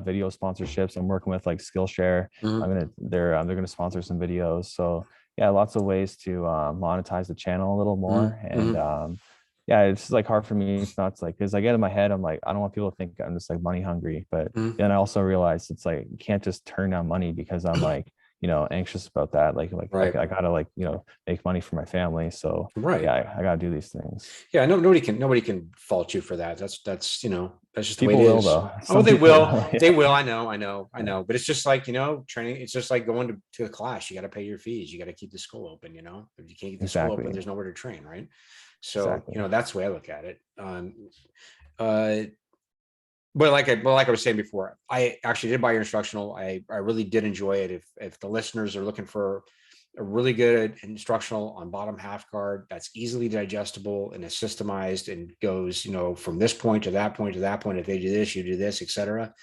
S2: video sponsorships. I'm working with like Skillshare.
S1: Mhm.
S2: They're gonna sponsor some videos. So yeah, lots of ways to monetize the channel a little
S1: Mhm.
S2: more. And
S1: Mhm.
S2: yeah, it's just like hard for me. It's not like, because I get in my head, I'm like, I don't want people to think I'm just like money hungry. But
S1: Mhm.
S2: then I also realize it's like you can't just turn down money because I'm like anxious about that.
S1: Right.
S2: I gotta make money for my family. So
S1: Right.
S2: yeah, I gotta do these things.
S1: Yeah, no, nobody can fault you for that. That's that's just the way it
S2: People will
S1: is.
S2: though.
S1: Oh,
S2: Some
S1: they
S2: people
S1: will.
S2: will.
S1: They
S2: Yeah.
S1: will. I know. I know. I
S2: Yeah.
S1: know. But it's just like, training. It's just like going to a class. You got to pay your fees. You got to keep the school open. If you can't keep the school open,
S2: Exactly.
S1: there's nowhere to train, right? So,
S2: Exactly.
S1: that's the way I look at it. Uh, but like I was saying before, I actually did buy your instructional. I really did enjoy it. If the listeners are looking for a really good instructional on bottom half guard that's easily digestible and is systemized and goes, from this point to that point to that point. If they do this, you do this, etc.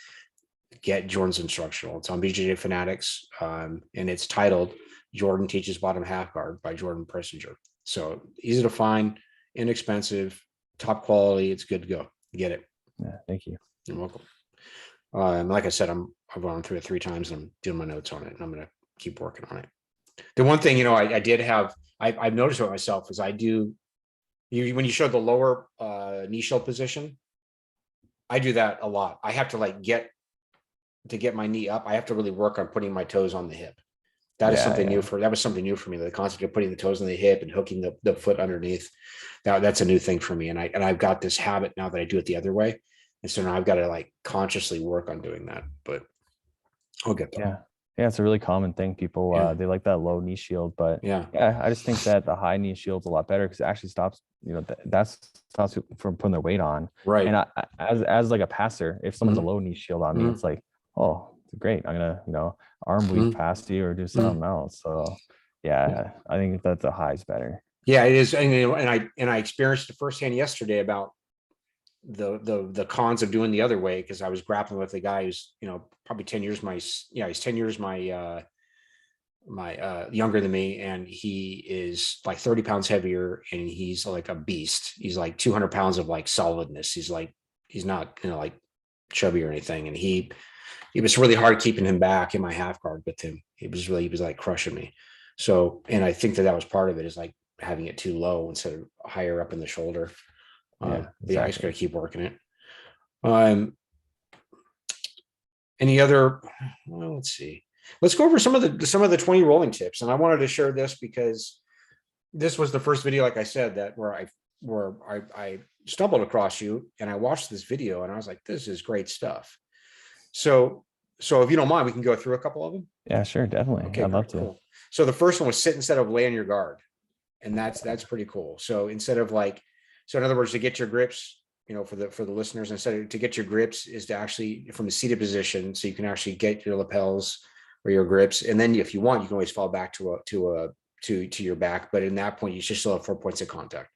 S1: Get Jordan's instructional. It's on BJJ Fanatics, and it's titled "Jordan Teaches Bottom Half Guard" by Jordan Preisinger. So easy to find, inexpensive. top quality. It's good to go. Get it.
S2: Yeah, thank you.
S1: You're welcome. Like I said, I've gone through it 3 times and I'm doing my notes on it, and I'm going to keep working on it. The one thing, I did have, I've noticed about myself is when you show the lower knee shield position, I do that a lot. I have to like get my knee up. I have to really work on putting my toes on the hip. That was something new for me. The concept of putting the toes on the hip and hooking the foot underneath. That's a new thing for me. And I've got this habit now that I do it the other way. And so now I've got to like consciously work on doing that, but I'll get there.
S2: Yeah, it's a really common thing. People they like that low knee shield, but I just think that the high knee shield's a lot better because it actually stops, that stops people from putting their weight on.
S1: Right.
S2: And as like a passer, if someone's a low knee shield on me, it's like, oh, great, I'm gonna arm weave past you or do something else. So I think that the high is better. Yeah,
S1: it is. And I experienced it firsthand yesterday about the cons of doing the other way, because I was grappling with a guy who's probably 10 years he's 10 years my younger than me, and he is like 30 pounds heavier, and he's like a beast. He's like 200 pounds of like solidness. He's not like chubby or anything, and it was really hard keeping him back in my half guard with him. He was like crushing me. So, and I think that was part of it, is like having it too low instead of higher up in the shoulder. Exactly. I just got to keep working it. Any other? Well, let's see. Let's go over some of the 20 rolling tips. And I wanted to share this because this was the first video, like I said, where I stumbled across you, and I watched this video, and I was like, this is great stuff. So if you don't mind, we can go through a couple of them.
S2: Yeah, sure, definitely. Okay, I'd love to.
S1: Cool. So the first one was sit instead of lay on your guard, and that's pretty cool. So instead of in other words, to get your grips, for the listeners, to get your grips is to actually from a seated position, so you can actually get your lapels or your grips, and then if you want, you can always fall back to your back. But in that point, you should still have 4 points of contact.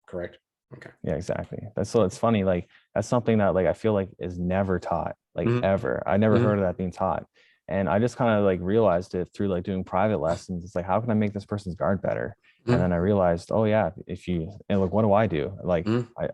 S1: Correct. Okay. Yeah,
S2: exactly. It's funny. Like that's something that I feel like is never taught, ever. I never heard of that being taught. And I just kind of realized it through doing private lessons. It's like, how can I make this person's guard better? And then I realized, oh yeah, what do I do?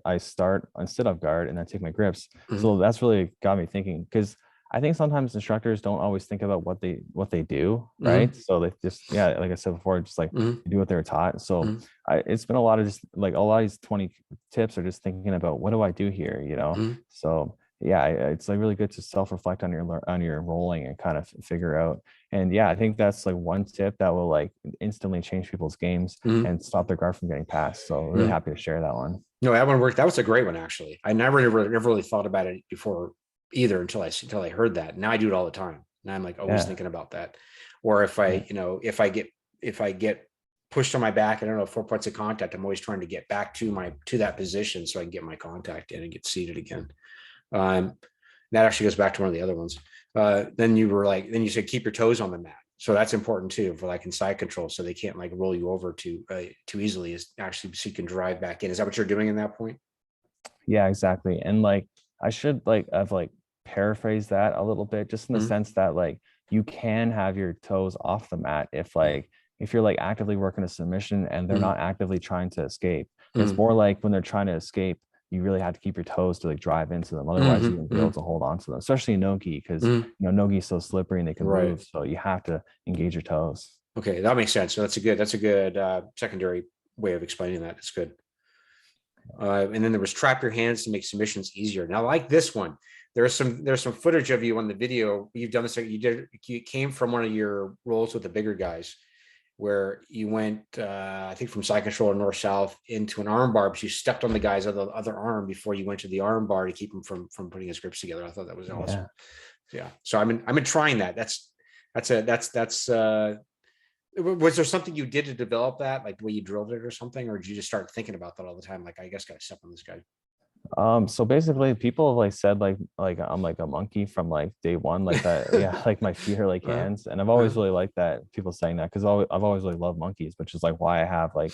S2: I start on sit-up guard and then take my grips. So that's really got me thinking, because I think sometimes instructors don't always think about what they do, right? So they just, like I said before, just do what they're taught. So it's been a lot of these 20 tips are just thinking about, what do I do here? So it's really good to self-reflect on your rolling and kind of figure out. And I think that's one tip that will instantly change people's games and stop their guard from getting passed. So really happy to share that one.
S1: No, that one worked. That was a great one, actually. I never really thought about it before either until I heard that. Now I do it all the time. Now I'm always thinking about that. Or if I get pushed on my back, I don't know, 4 points of contact, I'm always trying to get back to that position so I can get my contact in and get seated again. That actually goes back to one of the other ones. Then you said keep your toes on the mat. So that's important too for in side control, so they can't roll you over too easily, is actually so you can drive back in. Is that what you're doing in that point?
S2: Yeah, exactly. And I should have paraphrase that a little bit, just in the sense that you can have your toes off the mat if you're actively working a submission and they're not actively trying to escape. It's more when they're trying to escape, you really have to keep your toes to drive into them. Otherwise you won't be able to hold on to them, especially in Nogi, because Nogi is so slippery and they can move. So you have to engage your toes.
S1: Okay, that makes sense. So that's a good secondary way of explaining that. It's good. And then there was trap your hands to make submissions easier. Now, like this one, there's some footage of you on the video. You've done this. You came from one of your roles with the bigger guys, where you went, I think from side control or north south into an arm bar, but you stepped on the guy's other arm before you went to the arm bar to keep him from putting his grips together. I thought that was awesome. Yeah. So I've been trying that. Was there something you did to develop that, the way you drilled it or something, or did you just start thinking about that all the time? I guess gotta step on this guy.
S2: So basically people have said I'm a monkey from day one, that. My feet are like hands, and I've always really liked that, people saying that, because I've always really loved monkeys, which is why I have I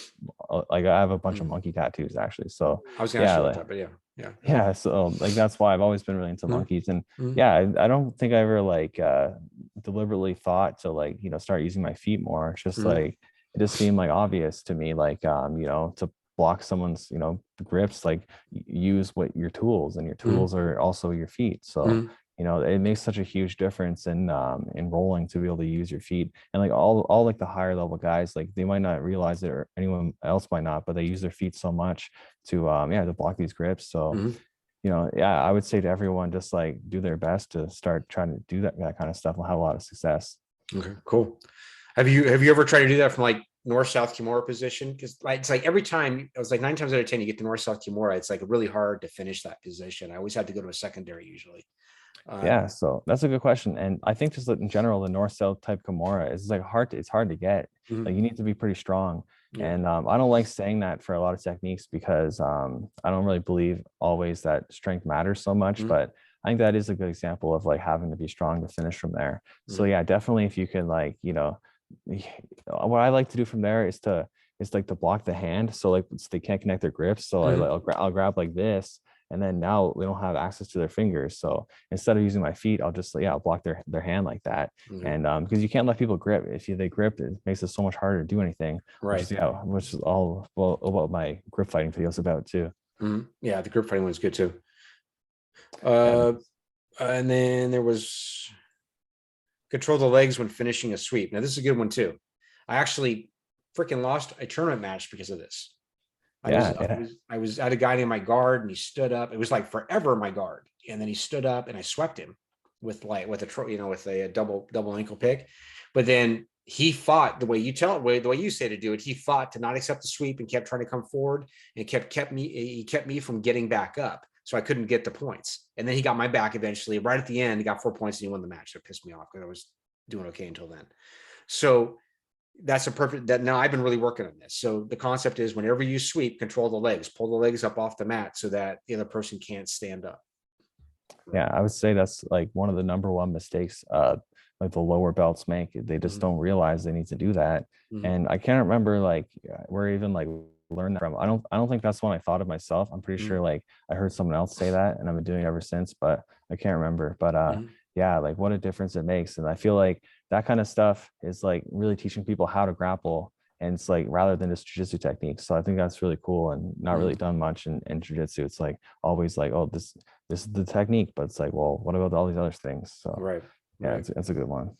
S2: have a bunch of monkey tattoos, actually. So
S1: I was gonna ask you about that, but yeah.
S2: So that's why I've always been really into monkeys. And I don't think I ever deliberately thought to start using my feet more. It's just it just seemed obvious to me, to block someone's, grips, like use what your tools, and your tools are also your feet. So, it makes such a huge difference in rolling to be able to use your feet. And like all like the higher level guys, like they might not realize it, or anyone else might not, but they use their feet so much to to block these grips. So I would say to everyone, just like do their best to start trying to do that kind of stuff and have a lot of success.
S1: Okay, cool. Have you ever tried to do that from like north-south Kimura position? Because it's like every time, it was like 9 times out of 10 you get the north-south Kimura, it's like really hard to finish that position. I always had to go to a secondary usually.
S2: Yeah, so that's a good question. And I think just in general, the north-south type Kimura is like it's hard to get. Like you need to be pretty strong.
S1: Yeah.
S2: And I don't like saying that for a lot of techniques, because I don't really believe always that strength matters so much. But I think that is a good example of like having to be strong to finish from there. So yeah, definitely if you can like, what I like to do from there is to block the hand. So like they can't connect their grips. So I'll grab like this, and then now we don't have access to their fingers. So instead of using my feet, I'll just I'll block their hand like that. And because you can't let people grip. If they grip, it makes it so much harder to do anything.
S1: Right.
S2: Which is all what my grip fighting video is about too.
S1: Yeah, the grip fighting one's good too. And then there was control the legs when finishing a sweep. Now this is a good one too. I actually freaking lost a tournament match because of this. I was at a guy in my guard, and he stood up. It was like forever in my guard, and then he stood up, and I swept him with a double ankle pick. But then he fought the way you say to do it. He fought to not accept the sweep and kept trying to come forward, and kept me from getting back up. So I couldn't get the points. And then he got my back eventually. Right at the end, he got 4 points and he won the match. That pissed me off because I was doing okay until then. So that's now I've been really working on this. So the concept is whenever you sweep, control the legs, pull the legs up off the mat so that the other person can't stand up.
S2: Yeah, I would say that's like one of the number one mistakes like the lower belts make. They just don't realize they need to do that. And I can't remember like where even like learn that from. I don't think that's one I thought of myself. I'm pretty sure like I heard someone else say that, and I've been doing it ever since, but I can't remember. But yeah, like what a difference it makes. And I feel like that kind of stuff is like really teaching people how to grapple, and it's like rather than just jiu-jitsu techniques. So I think that's really cool, and not really done much in jiu-jitsu. It's like always like, oh, this is the technique, but it's like, well, what about all these other things? So yeah, it's a good one.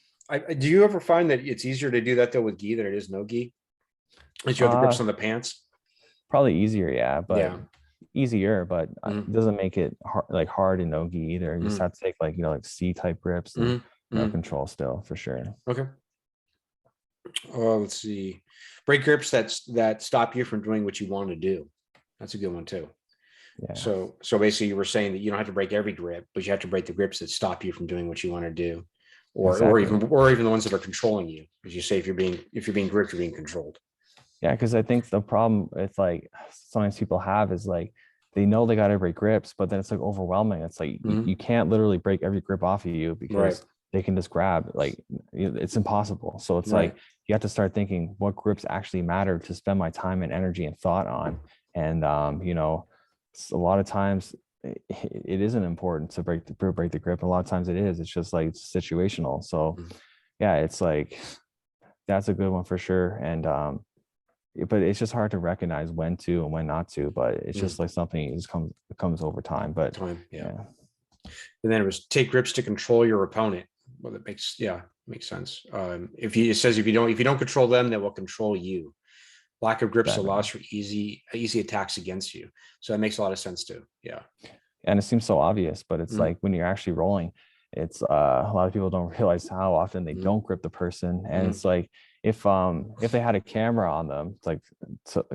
S1: Do you ever find that it's easier to do that though with gi than it is no gi? As you have the grips on the pants?
S2: Probably easier, yeah, but easier, but it doesn't make it hard in Nogi either. You just have to take like C type grips and control still for sure.
S1: Okay. Let's see. Break grips that stop you from doing what you want to do. That's a good one too. Yeah. So basically, you were saying that you don't have to break every grip, but you have to break the grips that stop you from doing what you want to do, or even the ones that are controlling you. As you say, if you're being gripped, you're being controlled.
S2: Yeah, because I think the problem with like sometimes people have is like they know they got to break grips, but then it's like overwhelming. It's like you can't literally break every grip off of you because they can just grab. Like it's impossible. So it's like you have to start thinking what grips actually matter to spend my time and energy and thought on. And a lot of times it isn't important to break the grip. A lot of times it is. It's just like it's situational. So yeah, it's like that's a good one for sure. And but it's just hard to recognize when to and when not to. But it's just like something it just comes over time. But
S1: yeah. And then it was take grips to control your opponent. Well, that makes sense. If you don't control them, they will control you. Lack of grips allows for easy attacks against you. So that makes a lot of sense too. Yeah.
S2: And it seems so obvious, but it's like when you're actually rolling, it's a lot of people don't realize how often they don't grip the person. And it's like if they had a camera on them, it's like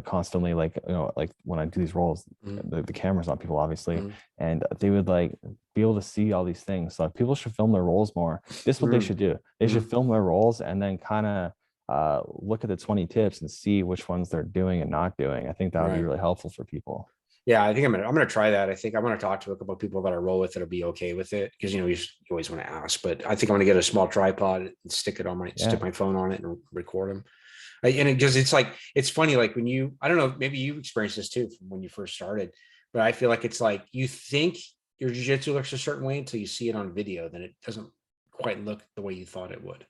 S2: constantly like like when I do these rolls, the camera's on people obviously, and they would like be able to see all these things. So people should film their rolls more. This is what they should do. They should film their rolls and then kind of look at the 20 tips and see which ones they're doing and not doing. I think that would be really helpful for people.
S1: Yeah, I think I'm gonna try that. I think I'm gonna talk to a couple of people that I roll with that'll be okay with it, because you always want to ask. But I think I'm gonna get a small tripod and stick my phone on it and record them. And because it's funny, like when I don't know, maybe you experienced this too from when you first started, but I feel like it's like you think your jiu-jitsu looks a certain way until you see it on video, then it doesn't quite look the way you thought it would.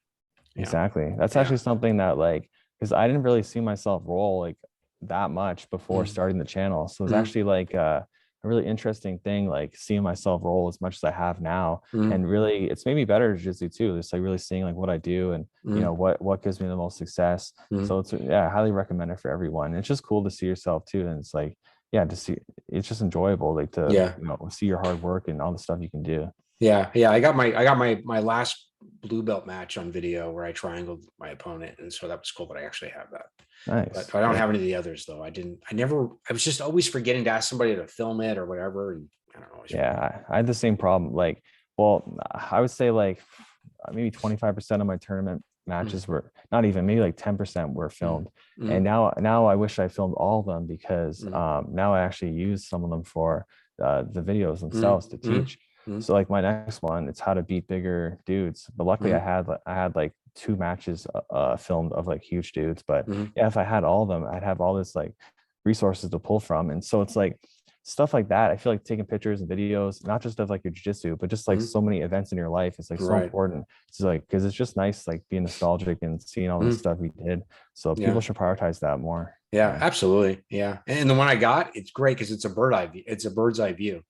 S2: Exactly. That's actually something that like, because I didn't really see myself roll like that much before starting the channel. So it's actually like a really interesting thing, like seeing myself roll as much as I have now. And really it's made me better at jiu-jitsu too. It's like really seeing like what I do and you know what gives me the most success. So it's, yeah, I highly recommend it for everyone. It's just cool to see yourself too. And it's like, yeah, to see, it's just enjoyable, like to you know, see your hard work and all the stuff you can do.
S1: Yeah. I got my last blue belt match on video where I triangled my opponent, and so that was cool. But I actually have that.
S2: Nice.
S1: But I don't have any of the others though. I was just always forgetting to ask somebody to film it or whatever. And I don't know.
S2: Yeah, I had the same problem. Like, well, I would say like maybe 25% of my tournament matches were, not even, maybe like 10% were filmed. And now I wish I filmed all of them, because now I actually use some of them for the videos themselves to teach. So like my next one, it's how to beat bigger dudes. But luckily I had like 2 matches filmed of like huge dudes. But yeah, if I had all of them, I'd have all this like resources to pull from. And so it's like stuff like that. I feel like taking pictures and videos, not just of like your jiu-jitsu, but just like so many events in your life. It's like so important. It's like, because it's just nice like being nostalgic and seeing all this stuff we did. So people should prioritize that more.
S1: Yeah, absolutely. Yeah. And the one I got, it's great because it's a bird's eye view.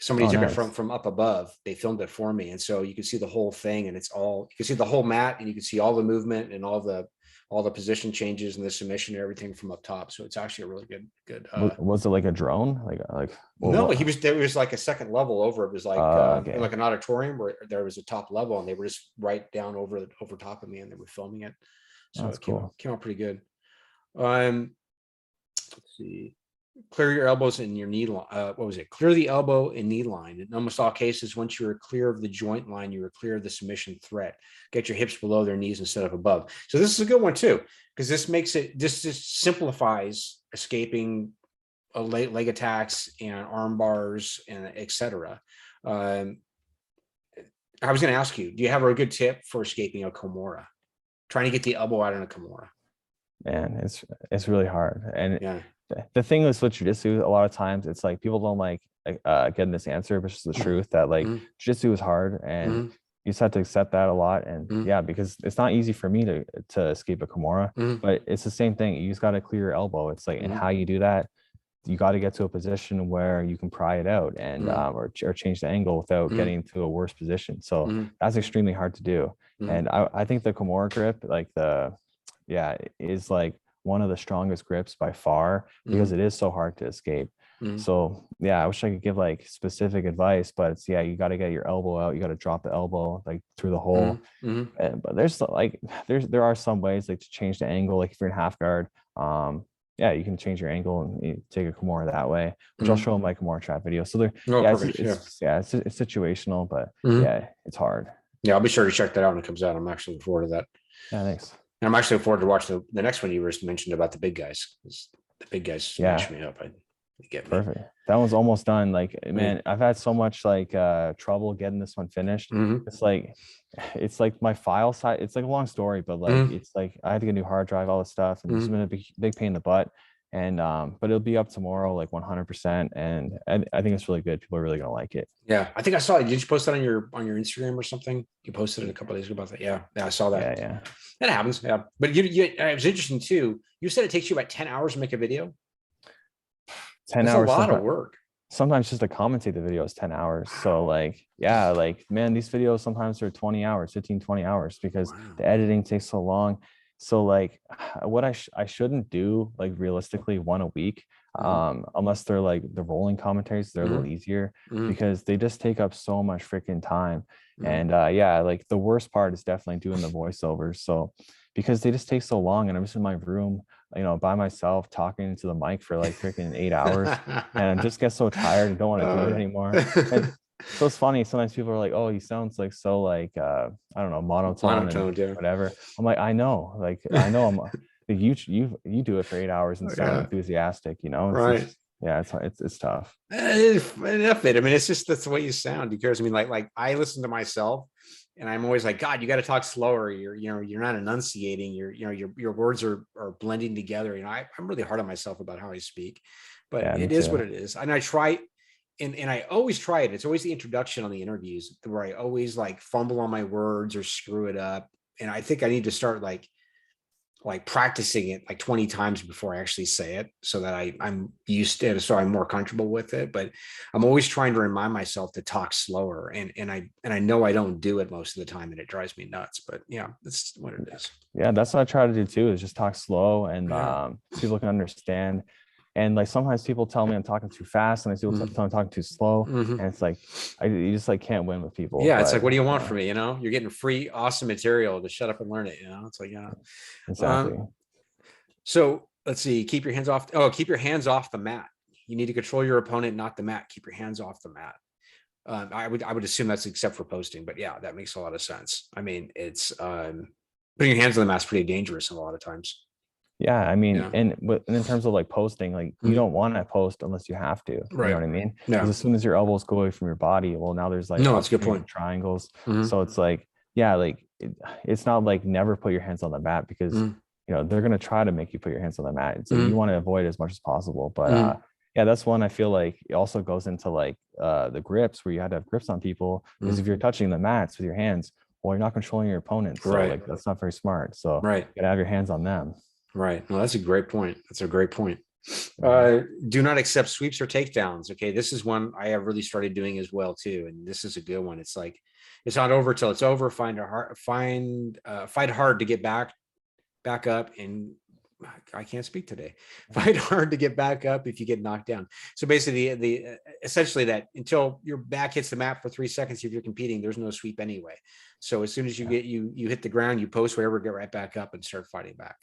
S1: Somebody took it from up above. They filmed it for me, and so you can see the whole thing, and it's all, you can see the whole mat, and you can see all the movement and all the position changes and the submission and everything from up top. So it's actually a really good.
S2: Was it like a drone? Like
S1: no, there was like a second level over. It was like in like an auditorium where there was a top level, and they were just right down over top of me, and they were filming it. So
S2: that's
S1: it
S2: cool.
S1: Came out pretty good. Let's see. Clear your elbows and your knee line. What was it? Clear the elbow and knee line. In almost all cases, once you are clear of the joint line, you are clear of the submission threat. Get your hips below their knees instead of above. So this is a good one too, because this just simplifies escaping leg attacks and arm bars and etc. I was going to ask you, do you have a good tip for escaping a Kimura? Trying to get the elbow out in a Kimura.
S2: Man, it's really hard. And the thing is with jiu-jitsu, a lot of times it's like people don't like getting this answer, but it's just the truth that like jiu-jitsu is hard, and you just have to accept that a lot. And yeah, because it's not easy for me to escape a Kimura, but it's the same thing. You just got to clear your elbow. It's like, and how you do that, you got to get to a position where you can pry it out and or change the angle without getting to a worse position. So that's extremely hard to do. And I think the Kimura grip, like is like one of the strongest grips by far, because it is so hard to escape. So yeah, I wish I could give like specific advice, but it's, you got to get your elbow out. You got to drop the elbow like through the hole. But there are some ways like to change the angle. Like if you're in half guard, you can change your angle and you take a Kimura that way, which I'll show in my Kimura trap video. So it's situational, but yeah, it's hard.
S1: Yeah, I'll be sure to check that out when it comes out. I'm actually looking forward to that.
S2: Yeah, thanks.
S1: And I'm actually looking forward to watching the next one you were mentioned about the big guys. The big guys smash me up.
S2: Perfect. That one's almost done. Like, man, I've had so much like trouble getting this one finished. It's like my file size. It's like a long story, but like it's like I had to get a new hard drive, all this stuff, and it's been a big pain in the butt. And but it'll be up tomorrow, like 100%. And I think it's really good. People are really gonna like it.
S1: Yeah, I think I saw it. Did you post that on your Instagram or something? You posted it a couple of days ago about that. Yeah, I saw that.
S2: Yeah.
S1: That happens. Yeah, but it was interesting too. You said it takes you about 10 hours to make a video.
S2: 10 hours.
S1: A lot of work.
S2: Sometimes just to commentate the video is 10 hours. So like, yeah, like, man, these videos sometimes are 20 hours, 15, 20 hours because the editing takes so long. So like what I shouldn't do, like realistically, one a week, unless they're like the rolling commentaries, they're a little easier because they just take up so much freaking time. And like the worst part is definitely doing the voiceovers. So because they just take so long, and I'm just in my room, by myself talking into the mic for like freaking 8 hours, and I just get so tired and don't want to do it anymore. And so it's funny. Sometimes people are like, "Oh, he sounds like so like I don't know, monotone and whatever." I'm like, I know I'm you do it for 8 hours and sound enthusiastic,
S1: right?
S2: It's tough.
S1: Enough it. I mean, it's just that's the way you sound. Because I mean, like I listen to myself, and I'm always like, God, you got to talk slower. You're not enunciating. Your words are blending together. I'm really hard on myself about how I speak, but it is what it is. And I try. And I always try it. It's always the introduction on the interviews where I always like fumble on my words or screw it up. And I think I need to start like like practicing it like 20 times before I actually say it, so that I'm used to it, so I'm more comfortable with it. But I'm always trying to remind myself to talk slower, and I know I don't do it most of the time, and it drives me nuts. But yeah, that's what it is.
S2: Yeah, that's what I try to do too, is just talk slow, and
S1: Yeah.
S2: so people can understand. And like sometimes people tell me I'm talking too fast, and I people tell me I'm talking too slow,
S1: Mm-hmm.
S2: and it's like you just like can't win with people.
S1: Yeah, it's like,
S2: But
S1: what do you want from me? You know, you're getting free, awesome material to shut up and learn it. You know, it's like, yeah.
S2: exactly.
S1: Um, so let's see. Keep your hands off. Oh, keep your hands off the mat. You need to control your opponent, not the mat. Keep your hands off the mat. I would assume that's except for posting, but yeah, that makes a lot of sense. I mean, it's putting your hands on the mat is pretty dangerous a lot of times.
S2: Yeah, I mean,
S1: Yeah.
S2: and in terms of like posting, like you
S1: Mhm.
S2: don't want to post unless you have to. You know
S1: Right.
S2: what I mean? Because
S1: Yeah.
S2: as soon as your elbows go away from your body, well, now there's like
S1: No, that's a good
S2: opportunity
S1: point.
S2: in triangles.
S1: Mhm.
S2: So it's like, yeah, like it's not like never put your hands on the mat, because
S1: Mhm.
S2: they're gonna try to make you put your hands on the mat. So you
S1: Mhm.
S2: want to avoid it as much as possible. But
S1: Mhm.
S2: yeah, that's one I feel like it also goes into like the grips, where you have to have grips on people, because if
S1: Mhm.
S2: you're touching the mats with your hands, well, you're not controlling your opponent. So
S1: Right.
S2: like that's not very smart. So
S1: Right.
S2: you gotta have your hands on them.
S1: Right. No, that's a great point. That's a great point.
S2: Yeah.
S1: Do not accept sweeps or takedowns. Okay, this is one I have really started doing as well too, and this is a good one. It's like, it's not over till it's over. Fight hard to get back up, and I can't speak today. Fight hard to get back up if you get knocked down. So basically, the essentially that until your back hits the mat for 3 seconds, if you're competing, there's no sweep anyway. So as soon as you
S2: Yeah.
S1: get you hit the ground, you post whatever, get right back up and start fighting back.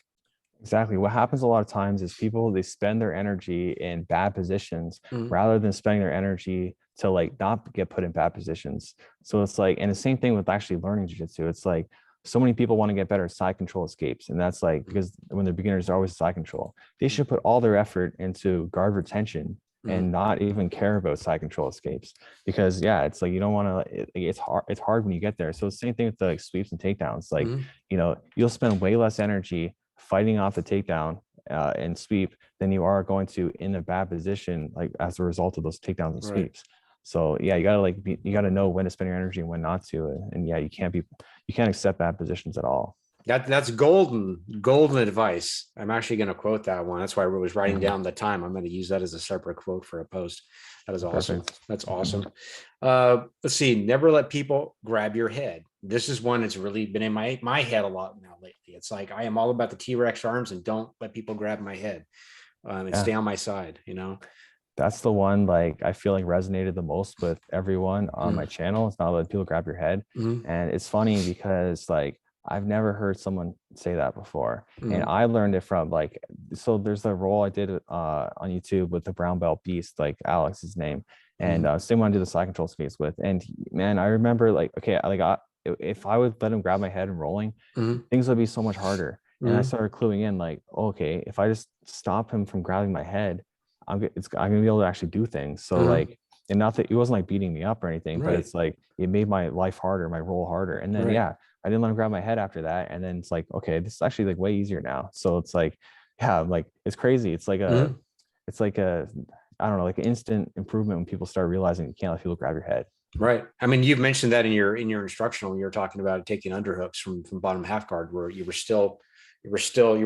S2: Exactly. What happens a lot of times is people, they spend their energy in bad positions
S1: Mhm.
S2: rather than spending their energy to like not get put in bad positions. So it's like, and the same thing with actually learning jiu-jitsu. It's like so many people want to get better at side control escapes. And that's like because when they're beginners, they're always side control. They should put all their effort into guard retention
S1: Mhm.
S2: and not even care about side control escapes. Because yeah, it's like you don't want to, it's hard when you get there. So the same thing with the like, sweeps and takedowns. Like,
S1: Mhm.
S2: you'll spend way less energy fighting off the takedown and sweep than you are going to in a bad position, like as a result of those takedowns and
S1: Right.
S2: sweeps. So yeah, you gotta you gotta know when to spend your energy and when not to. And yeah, you can't accept bad positions at all.
S1: That's golden advice. I'm actually going to quote that one. That's why I was writing down the time. I'm going to use that as a separate quote for a post. That is awesome.
S2: Perfect.
S1: That's
S2: Mhm.
S1: awesome. Let's see. Never let people grab your head. This is one that's really been in my head a lot now lately. It's like I am all about the T-Rex arms and don't let people grab my head, and
S2: Yeah,
S1: stay on my side. You know.
S2: that's the one like I feel like resonated the most with everyone on my
S1: Mm,
S2: channel. It's not letting people grab your head.
S1: mm,
S2: And it's funny because like I've never heard someone say that before. And
S1: mm,
S2: I learned it from like, so there's a role I did on YouTube with the brown belt beast, like Alex's name. And
S1: mm,
S2: same one I did the side control space with. And man, I remember like, okay, like if I would let him grab my head and rolling,
S1: mm,
S2: things would be so much harder. And I
S1: mm.
S2: started cluing in like, okay, if I just stop him from grabbing my head, I'm gonna be able to actually do things. So
S1: Mm.
S2: like, and not that it wasn't like beating me up or anything, but
S1: Right.
S2: it's like it made my life harder, my role harder. And then
S1: Right.
S2: yeah, I didn't let him grab my head after that. And then it's like, okay, this is actually like way easier now. So it's like, yeah, like it's crazy.
S1: Mm.
S2: It's like a, I don't know, like an instant improvement when people start realizing you can't let people grab your head.
S1: Right. I mean, you've mentioned that in your instructional when you were talking about taking underhooks from bottom half guard, where you were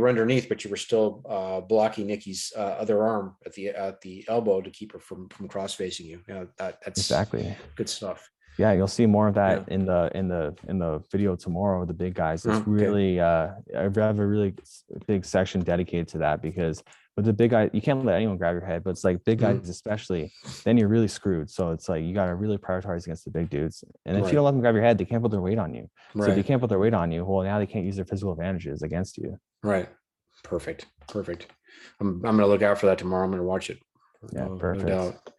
S1: underneath, but you were still blocking Nikki's other arm at the elbow to keep her from cross facing you. Yeah, that's
S2: Exactly.
S1: good stuff.
S2: Yeah, you'll see more of
S1: Yeah.
S2: that in the video tomorrow. The big guys. It's
S1: Okay.
S2: really I have a really big section dedicated to that, because with the big guy, you can't let anyone grab your head, but it's like big
S1: Mhm.
S2: guys especially, then you're really screwed. So it's like you got to really prioritize against the big dudes. And if you
S1: Right.
S2: don't let them grab your head, they can't put their weight on you. So if they
S1: Right.
S2: can't put their weight on you, well, now they can't use their physical advantages against you.
S1: Right. Perfect. Perfect. I'm gonna look out for that tomorrow. I'm gonna watch it.
S2: Yeah,
S1: No
S2: perfect.
S1: doubt.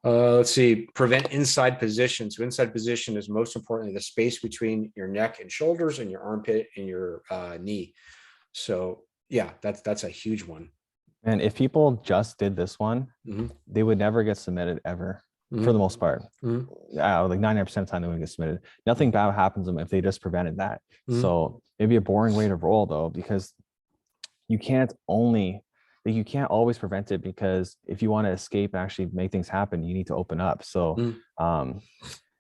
S1: Let's see. Prevent inside position. So inside position is most importantly the space between your neck and shoulders and your armpit and your knee. So yeah, that's a huge one.
S2: And if people just did this one,
S1: Hmm.
S2: they would never get submitted ever, for the
S1: Hmm.
S2: most part.
S1: Hmm.
S2: Like 99% of the time they wouldn't get submitted. Nothing bad happens to them if they just prevented that.
S1: Hmm.
S2: So it'd be a boring way to roll though, because you can't only like you can't always prevent it, because if you want to escape and actually make things happen, you need to open up. So
S1: Hmm.
S2: um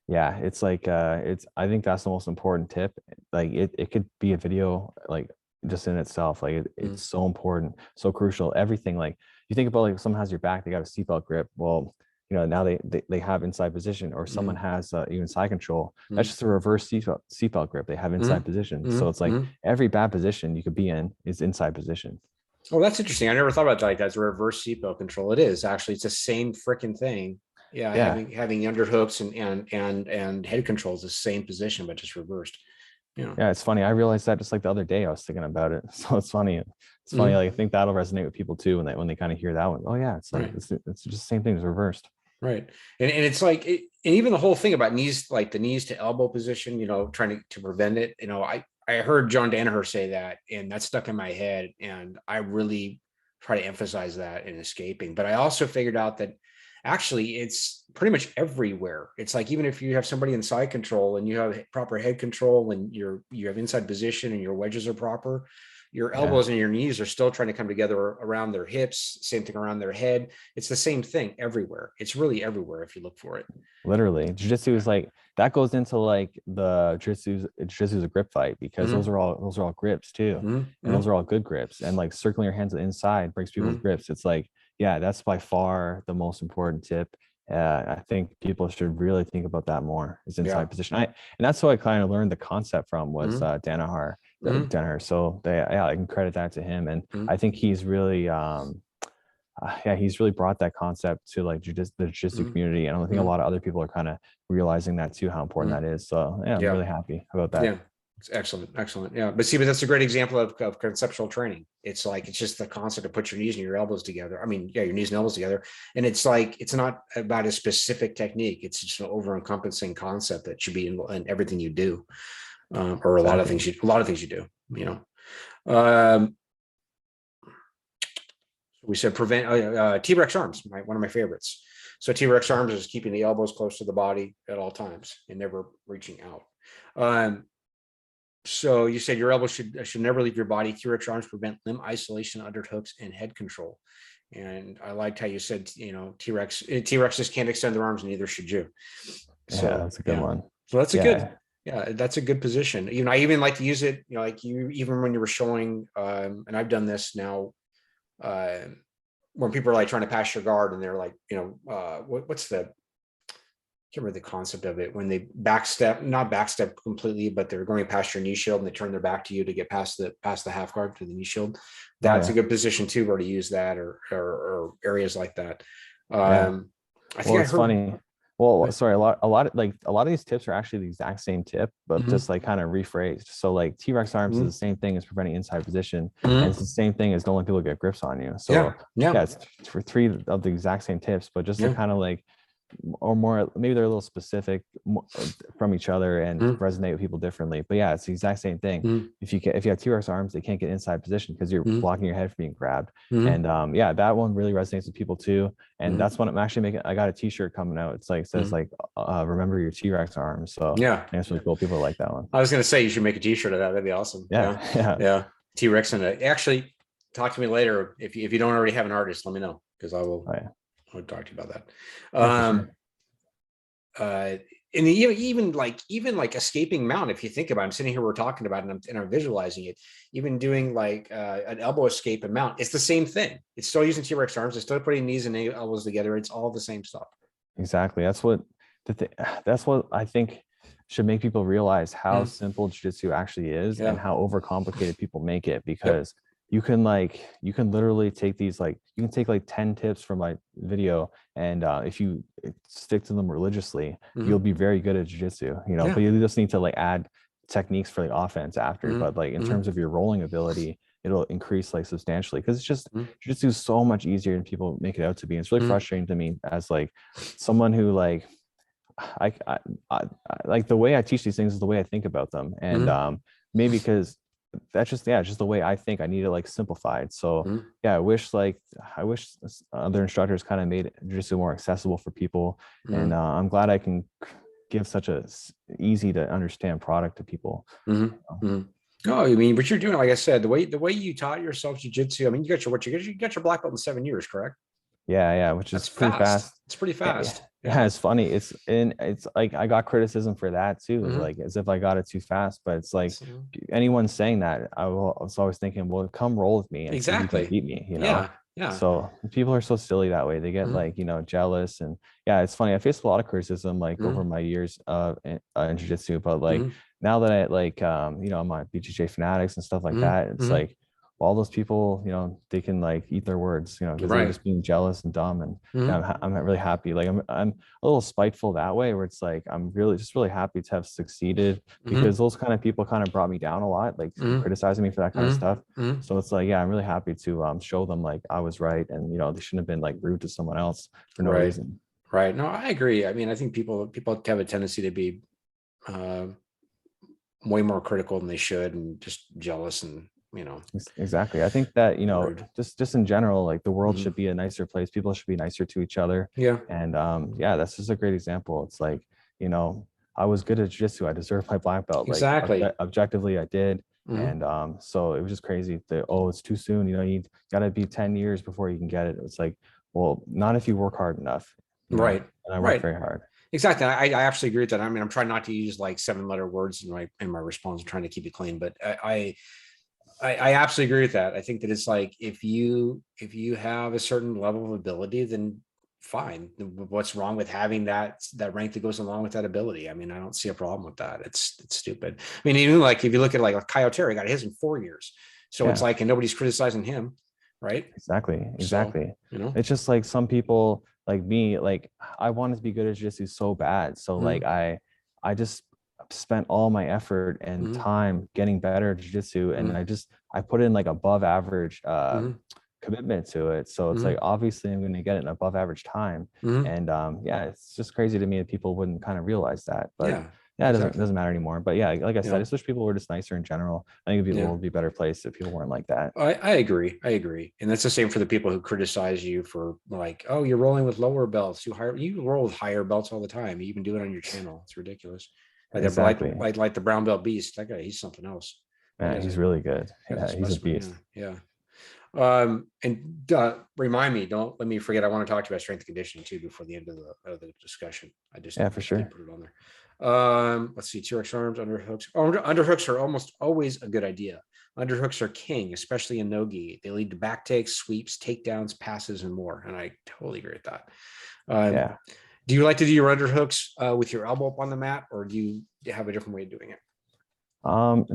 S2: yeah, it's like it's I think that's the most important tip. Like it could be a video like just in itself. Like it's so important, so crucial. Everything, like you think about, like if someone has your back, they got a seatbelt grip. Well, now they have inside position, or someone has even side control. That's just a reverse seatbelt grip. They have inside position. So it's like every bad position you could be in is inside position.
S1: Oh, that's interesting. I never thought about that. Like that's a reverse seatbelt control. It is actually, it's the same freaking thing. Yeah,
S2: Yeah.
S1: having underhooks and head controls the same position, but just reversed.
S2: Yeah, it's funny. I realized that just like the other day I was thinking about it. So it's funny. It's funny. Like I think that'll resonate with people too when they kind of hear that one. Oh yeah, it's like
S1: Right.
S2: it's just the same thing as reversed.
S1: Right. And it's like, and even the whole thing about knees, like the knees to elbow position, trying to prevent it. I heard John Danaher say that, and that stuck in my head. And I really try to emphasize that in escaping. But I also figured out that actually it's pretty much everywhere. It's like, even if you have somebody in side control and you have proper head control and you have inside position and your wedges are proper, your elbows and your knees are still trying to come together around their hips, same thing around their head. It's the same thing everywhere. It's really everywhere if you look for it.
S2: Literally, jiu-jitsu is like, that goes into like the jiu-jitsu is a grip fight, because those are all grips too. And those are all good grips. And like circling your hands to the inside breaks people's grips. It's like, yeah, that's by far the most important tip. I think people should really think about that more, is inside position. And that's what I kind of learned the concept from was Danaher. So I can credit that to him. And I think he's really he's really brought that concept to like the jiu-jitsu community. And I think a lot of other people are kind of realizing that too, how important that is. So yeah, I'm really happy about that.
S1: Yeah. It's excellent. Excellent. Yeah. But that's a great example of conceptual training. It's like, it's just the concept to put your knees and your elbows together. I mean, your knees and elbows together. And it's like, it's not about a specific technique. It's just an over encompassing concept that should be in everything you do. Or a lot of things you do, we said prevent T-Rex arms, one of my favorites. So T-Rex arms is keeping the elbows close to the body at all times and never reaching out. So you said your elbows should never leave your body. T-Rex arms prevent limb isolation, underhooks, and head control. And I liked how you said, T-Rexes can't extend their arms, and neither should you. So
S2: that's a good one.
S1: So that's a good. Yeah, that's a good position. I even like to use it, like even when you were showing, and I've done this now, when people are like trying to pass your guard and they're like, what's I can't remember the concept of it, when they not backstep completely, but they're going past your knee shield and they turn their back to you to get past the half guard to the knee shield. That's a good position too, where to use that or areas like that. I think
S2: it's funny. Well, sorry, a lot of these tips are actually the exact same tip, but just like kind of rephrased. So like T-Rex arms is the same thing as preventing inside position, and it's the same thing as don't let people get grips on you. So it's for three of the exact same tips, but just to kind of like, or more, maybe they're a little specific from each other and resonate with people differently. But yeah, it's the exact same thing. If you have T-Rex arms, they can't get inside position because you're blocking your head from being grabbed. And that one really resonates with people too. And that's what I'm actually making. I got a T-shirt coming out. It's like, says like, remember your T-Rex arms. So that's really cool. People like that one.
S1: I was gonna say you should make a T-shirt of that. That'd be awesome. Yeah. T-Rex and actually talk to me later if you don't already have an artist. Let me know, because I will. I'll talk to you about that. And even like escaping mount, if you think about it, I'm sitting here, we're talking about it and I'm visualizing it, even doing like an elbow escape and mount, it's the same thing. It's still using T-Rex arms, it's still putting knees and elbows together. It's all the same stuff.
S2: Exactly. That's what I think should make people realize how simple jiu-jitsu actually is and how overcomplicated people make it, because you can literally take these, like you can take like 10 tips from my video, and if you stick to them religiously, you'll be very good at jiu-jitsu, but you just need to like add techniques for the offense after. But like in terms of your rolling ability, it'll increase like substantially, because it's just jiu-jitsu is so much easier than people make it out to be. And it's really frustrating to me as like someone who like I like the way I teach these things is the way I think about them, and maybe because that's just the way I think. I need it like simplified. So I wish other instructors kind of made jiu-jitsu more accessible for people, and I'm glad I can give such a easy to understand product to people.
S1: No, I mean, what you're doing, like I said, the way you taught yourself jiu-jitsu, I mean, you got your black belt in 7 years, correct?
S2: Yeah, which is pretty fast.
S1: It's pretty fast.
S2: Yeah, it's funny. It's like I got criticism for that too,
S1: Mhm.
S2: like as if I got it too fast. But it's like
S1: So,
S2: anyone saying that, was always thinking, well, come roll with me and see who can
S1: exactly.
S2: beat me, you know?
S1: Yeah. Yeah.
S2: So people are so silly that way. They get
S1: Mhm.
S2: like, jealous. And yeah, it's funny. I faced a lot of criticism like over
S1: Mhm.
S2: my years in jiu-jitsu, but like
S1: Mhm.
S2: now that I like I'm my BJJ fanatics and stuff like
S1: Mhm.
S2: that, it's
S1: Mhm.
S2: like all those people, they can like eat their words, because they're
S1: Right.
S2: just being jealous and dumb. And yeah,
S1: Mhm.
S2: I'm really happy. Like I'm a little spiteful that way, where it's like I'm really happy to have succeeded, because
S1: Mhm.
S2: those kind of people kind of brought me down a lot, like
S1: Mhm.
S2: criticizing me for that kind of
S1: Mhm.
S2: stuff.
S1: Mhm.
S2: So it's like, yeah, I'm really happy to show them like I was right, and they shouldn't have been like rude to someone else for no
S1: Right.
S2: reason.
S1: Right. No, I agree. I mean, I think people have a tendency to be uh, way more critical than they should, and just jealous and
S2: Exactly. I think that
S1: rude.
S2: just in general, like the world
S1: Mhm.
S2: should be a nicer place. People should be nicer to each other.
S1: Yeah.
S2: And yeah, that's just a great example. It's like, you know I was good at jiu-jitsu. I deserved my black belt. Like
S1: Exactly.
S2: objectively I did.
S1: Mhm.
S2: And so it was just crazy that, oh, it's too soon, you got to be 10 years before you can get it. It's like, well, not if you work hard enough,
S1: Right.
S2: and I work
S1: Right.
S2: very hard.
S1: Exactly. I absolutely agree with that. I mean, I'm trying not to use like 7-letter words in my response. I'm trying to keep it clean, but I absolutely agree with that. I think that it's like if you have a certain level of ability, then fine. What's wrong with having that rank that goes along with that ability? I mean, I don't see a problem with that. It's stupid. I mean, even like if you look at like Coyote got his in 4 years, so it's
S2: Yeah.
S1: like and nobody's criticizing him, right?
S2: Exactly,
S1: So
S2: exactly. It's just like some people like me, like I wanted to be good at jiu-jitsu so bad. So like
S1: mm,
S2: I just spent all my effort and
S1: mm,
S2: time getting better at jiu-jitsu, and
S1: mm,
S2: I put in like above average
S1: mm,
S2: commitment to it. So it's like
S1: mm,
S2: obviously I'm going to get it in above average time.
S1: mm.
S2: And yeah, it's just crazy to me that people wouldn't kind of realize that. But
S1: Yeah,
S2: yeah, it doesn't
S1: exactly.
S2: doesn't matter anymore. But yeah, like I said, I
S1: Yeah,
S2: just wish people were just nicer in general. I think the
S1: yeah.
S2: world would be a better place if people weren't like that.
S1: I agree. I agree. And that's the same for the people who criticize you for like, oh, you're rolling with lower belts. You roll with higher belts all the time. You even do it on your channel. It's ridiculous. Like that,
S2: Exactly.
S1: like the brown belt beast. That guy, he's something else. That
S2: Yeah,
S1: guy's
S2: he's
S1: a
S2: really good.
S1: guy's a
S2: Yeah, he's a
S1: specimen.
S2: beast.
S1: Yeah, yeah. And remind me, don't let me forget. I want to talk to you about strength and conditioning too before the end of the discussion. I just
S2: Yeah, for
S1: didn't
S2: sure.
S1: put it on there. Let's see, T-Rex arms, underhooks. Oh, underhooks are almost always a good idea. Underhooks are king, especially in Nogi. They lead to back takes, sweeps, takedowns, passes, and more. And I totally agree with that. Um,
S2: Yeah.
S1: do you like to do your underhooks with your elbow up on the mat, or do you have a different way of doing it?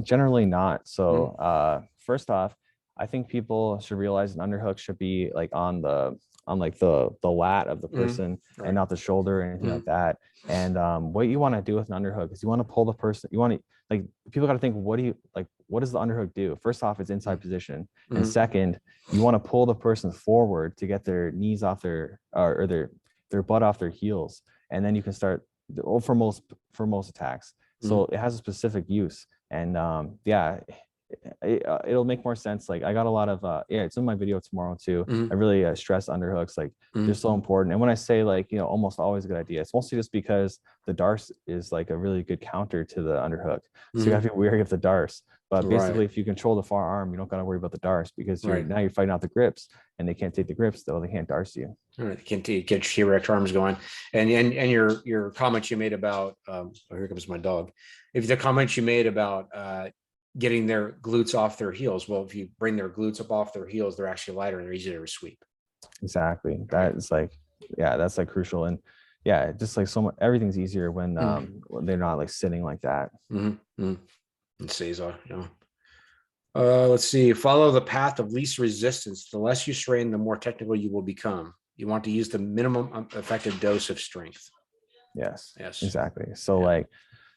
S2: Generally not. So,
S1: Mm,
S2: first off, I think people should realize an underhook should be like on like the lat of the
S1: mm,
S2: person, and
S1: right.
S2: not the shoulder or anything like
S1: Mm,
S2: that. And what you want to do with an underhook is you want to pull the person. You want to like people got to think, what does the underhook do? First off, it's inside
S1: mm,
S2: position, and
S1: mm,
S2: second, you want to pull the person forward to get their knees off or their butt off their heels, and then you can start. Or for most attacks, so
S1: mm,
S2: it has a specific use. And yeah, it'll make more sense. Like I got a lot of yeah, it's in my video tomorrow too. I
S1: mm,
S2: really stress underhooks, like they're
S1: mm,
S2: so important. And when I say like almost always a good idea, it's mostly just because the darce is like a really good counter to the underhook. So you
S1: mm.
S2: gotta be wary of the darce. But
S1: Right,
S2: basically, if you control the far arm, you don't gotta worry about the darce, because
S1: right.
S2: you're fighting out the grips, and they can't take the grips, though they can't darce you.
S1: All right, continue get T-Rex arms going, and your comments you made about oh, here comes my dog. If the comments you made about getting their glutes off their heels, well, if you bring their glutes up off their heels, they're actually lighter and they're easier to sweep.
S2: Exactly.
S1: Right.
S2: That is like, yeah, that's like crucial. And yeah, just like so much, everything's easier when they're not like sitting like that.
S1: Mm-hmm. And Cesar, yeah. Let's see. Follow the path of least resistance. The less you strain, the more technical you will become. You want to use the minimum effective dose of strength.
S2: Yes,
S1: Yes.
S2: exactly. So
S1: Yeah.
S2: like,